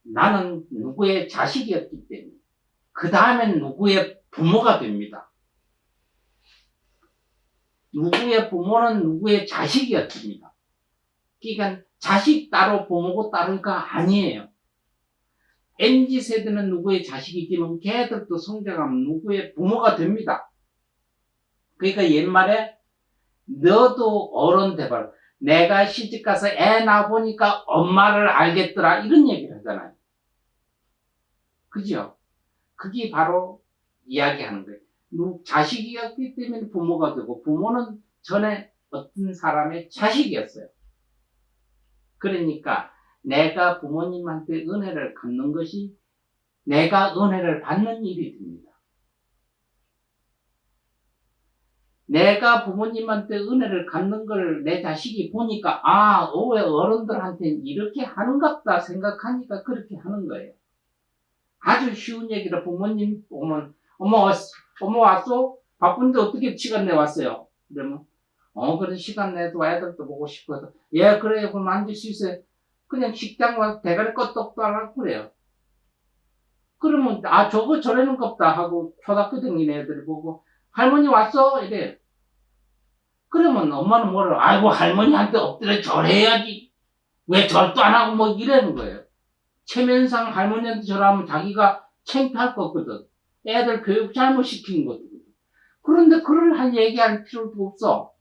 나는 누구의 자식이었기 때문에 그 다음엔 누구의 부모가 됩니다. 누구의 부모는 누구의 자식이었습니다. 그러니까 자식 따로 부모고 따로가 아니에요. MZ세대는 누구의 자식이지만 걔들도 성장하면 누구의 부모가 됩니다. 그러니까 옛말에 너도 어른 돼봐라. 내가 시집가서 애 낳아보니까 엄마를 알겠더라. 이런 얘기를 하잖아요. 그죠? 그게 바로 이야기하는 거예요. 자식이었기 때문에 부모가 되고 부모는 전에 어떤 사람의 자식이었어요. 그러니까 내가 부모님한테 은혜를 갚는 것이 내가 은혜를 받는 일이 됩니다. 내가 부모님한테 은혜를 갚는 걸 내 자식이 보니까 왜 어른들한테는 이렇게 하는갑다 생각하니까 그렇게 하는 거예요. 아주 쉬운 얘기로 부모님 보면 엄마 왔어? 바쁜데 어떻게 시간 내 왔어요? 그러면 그래 시간 내도 애들도 보고 싶어서 예 그래요 그럼 앉을 수 있어요. 그냥 식당 와서 대가리 껐떡도 안 하고 그래요. 그러면 저거 저래는 겁다 하고 초등학교 다니는 애들 보고 할머니 왔어? 이래요. 그러면 엄마는 뭐라 아이고 할머니한테 엎드려 절해야지 왜 절도 안 하고 뭐 이러는 거예요. 체면상 할머니한테 절하면 자기가 창피할 거거든. 애들 교육 잘못시킨 거거든. 그런데 그걸 얘기할 필요도 없어.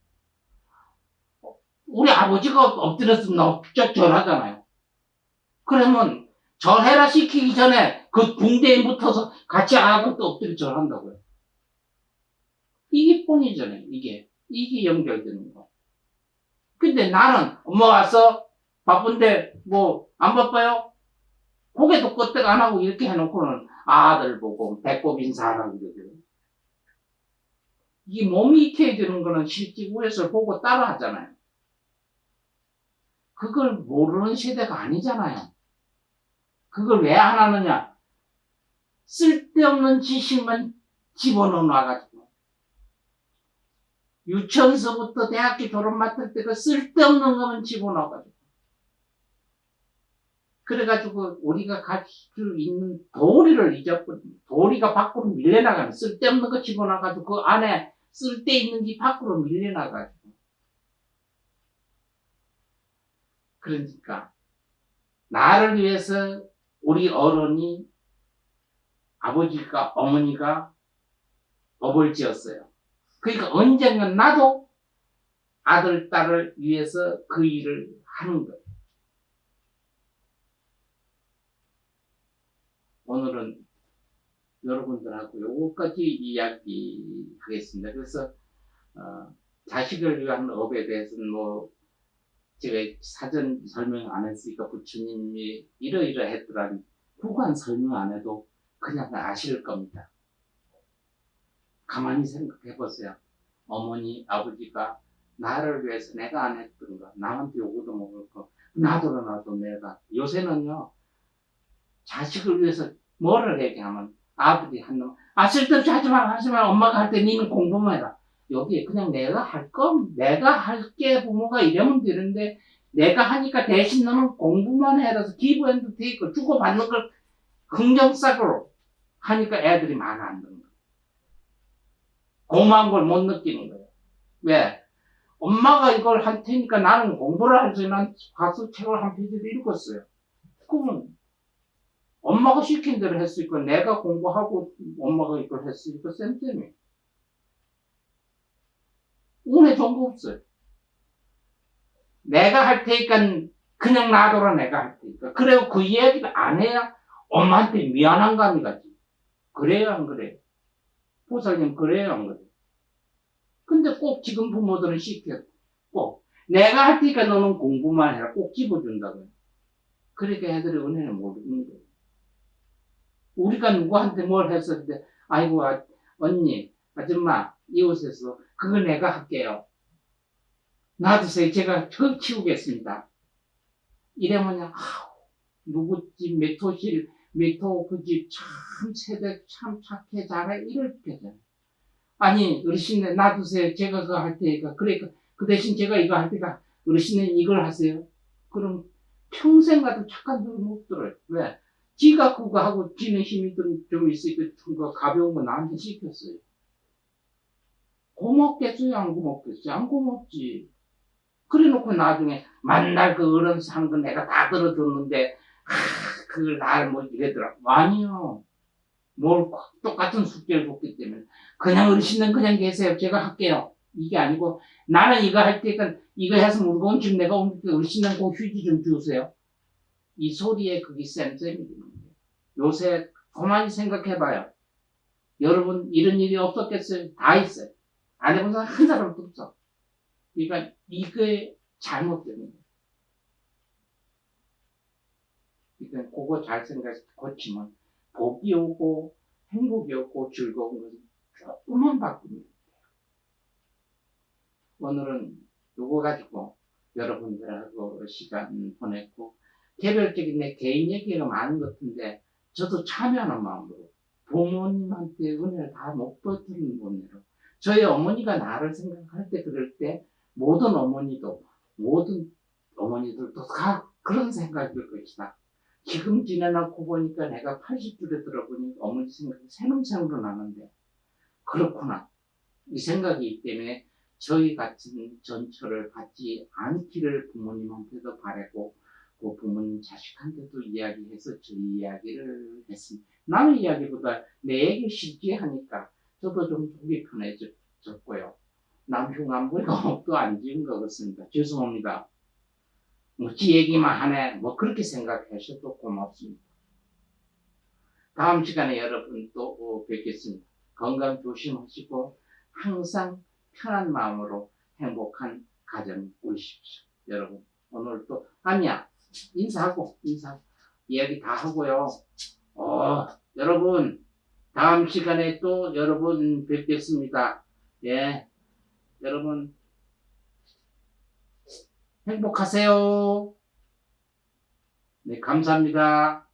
우리 아버지가 엎드렸으면 엎적 절하잖아요. 그러면 절해라 시키기 전에 그 궁대에 붙어서 같이 아버지도 엎드려 절한다고요. 이게 폰이잖아요. 이게 연결되는 거. 근데 나는 엄마 왔어? 바쁜데 뭐 안 바빠요? 고개도 끄떡 안 하고 이렇게 해놓고는 아들 보고 배꼽 인사하라고 그러죠. 이 몸이 익혀야 되는 거는 실제 위에서 보고 따라 하잖아요. 그걸 모르는 세대가 아니잖아요. 그걸 왜 안 하느냐? 쓸데없는 지식만 집어넣어 놔가지고. 유치원서부터 대학교 졸업 맡을 때 그 쓸데없는 것만 집어넣어가지고. 그래가지고 우리가 가지고 있는 도리를 잊어버립니다. 도리가 밖으로 밀려나가는 쓸데없는 거 집어넣어가지고 그 안에 쓸데있는 게 밖으로 밀려나가지고. 그러니까 나를 위해서 우리 어른이 아버지가 어머니가 업을 지었어요. 그러니까 언젠간 나도 아들 딸을 위해서 그 일을 하는 거예요. 오늘은 여러분들하고 요거까지 이야기하겠습니다. 그래서 자식을 위한 업에 대해서는 뭐 제가 사전 설명 안 했으니까 부처님이 이러이러했더라니 구간 설명 안 해도 그냥 아실 겁니다. 가만히 생각해 보세요. 어머니, 아버지가 나를 위해서 내가 안 했던 거, 남한테 요구도 먹을 거, 나도 내가. 요새는요, 자식을 위해서 뭐를 얘기하면 아버지 한 놈, 쓸데없이 하지 마라. 엄마가 할 때 니는 공부만 해라. 여기 그냥 내가 할 거, 내가 할게 부모가 이러면 되는데 내가 하니까 대신 너는 공부만 해라서 기브 앤드 테이크 주고받는 걸 긍정적으로 하니까 애들이 많이 안 듣는 거예요. 고마운 걸 못 느끼는 거예요. 왜? 엄마가 이걸 할 테니까 나는 공부를 할 수 있는 가서 책을 한 페이지를 읽었어요. 그러면 엄마가 시킨 대로 했으니까 내가 공부하고 엄마가 이걸 했으니까 쌤쌤이 운에 좋은 거 없어요. 내가 할 테니까 그냥 놔둬라 내가 할 테니까. 그래요. 그 이야기를 안 해야 엄마한테 미안한 감이 가지. 그래요 안 그래요? 보살님 그래요 안 그래요? 근데 꼭 지금 부모들은 시켜. 꼭 내가 할 테니까 너는 공부만 해라. 꼭 집어준다고요. 그러니까 애들이 은혜를 모르는 거예요. 우리가 누구한테 뭘 했었는데, 아이고, 언니, 아줌마, 이웃에서, 그거 내가 할게요. 놔두세요. 제가 흙 치우겠습니다. 이러면, 누구 집, 몇호 그 집 참 세대 참 착해, 잘해. 이럴 때잖아요. 아니, 어르신네, 놔두세요. 제가 그거 할 테니까. 그래, 그 대신 제가 이거 할 테니까, 어르신네 이걸 하세요. 그럼 평생 가도 착한 소리 못 들어요. 왜? 지가 그거 하고 지는 힘이 좀 있으니까 그 가벼운 거 나한테 시켰어요. 고맙겠어요? 안 고맙겠어요? 안 고맙지. 그래 놓고 나중에 만날 그 어른 사는 거 내가 다 들어줬는데, 그걸 날 뭐 이래더라. 아니요. 뭘 똑같은 숙제를 줬기 때문에. 그냥 어르신은 그냥 계세요. 제가 할게요. 이게 아니고, 나는 이거 할 테니까 이거 해서 무거운 집 내가 옮길게. 어르신은 그 휴지 좀 주세요. 이 소리에 그게 쌤쌤이 되는 거예요. 요새 가만히 생각해봐요. 여러분 이런 일이 없었겠어요? 다 있어요. 안 해본 사람 한 사람도 없어. 그러니까 이게 잘못된 거예요. 그러니까 그거 잘 생각해서 고치면 복이 오고 행복이 오고 즐거운 것은 조금만 바꾸면 돼요. 오늘은 이거 가지고 여러분들하고 시간 보냈고, 개별적인 내 개인 얘기가 많은 것 같은데, 저도 참여하는 마음으로 부모님한테 은혜를 다 못 버티는 분으로, 저희 어머니가 나를 생각할 때, 그럴 때 모든 어머니들도 다 그런 생각이 들 것이다. 지금 지내놓고 보니까 내가 80줄에 들어보니 어머니 생각이 새록새록 나는데, 그렇구나. 이 생각이 있기 때문에 저희 같은 전철을 받지 않기를 부모님한테도 바라고, 그 부모님 자식한테도 이야기해서 저희 이야기를 했습니다. 남의 이야기보다 내 얘기 쉽게 하니까 저도 좀 속이 편해졌고요. 남 흉안 보니까 업도 안 지은 것 같습니다. 죄송합니다. 지 얘기만 하네. 뭐 그렇게 생각하셔도 고맙습니다. 다음 시간에 여러분 또 뵙겠습니다. 건강 조심하시고 항상 편한 마음으로 행복한 가정 꾸리십시오. 여러분 오늘 또 아니야 인사하고 이야기 다 하고요. 여러분 다음 시간에 또 여러분 뵙겠습니다. 예, 여러분 행복하세요. 네, 감사합니다.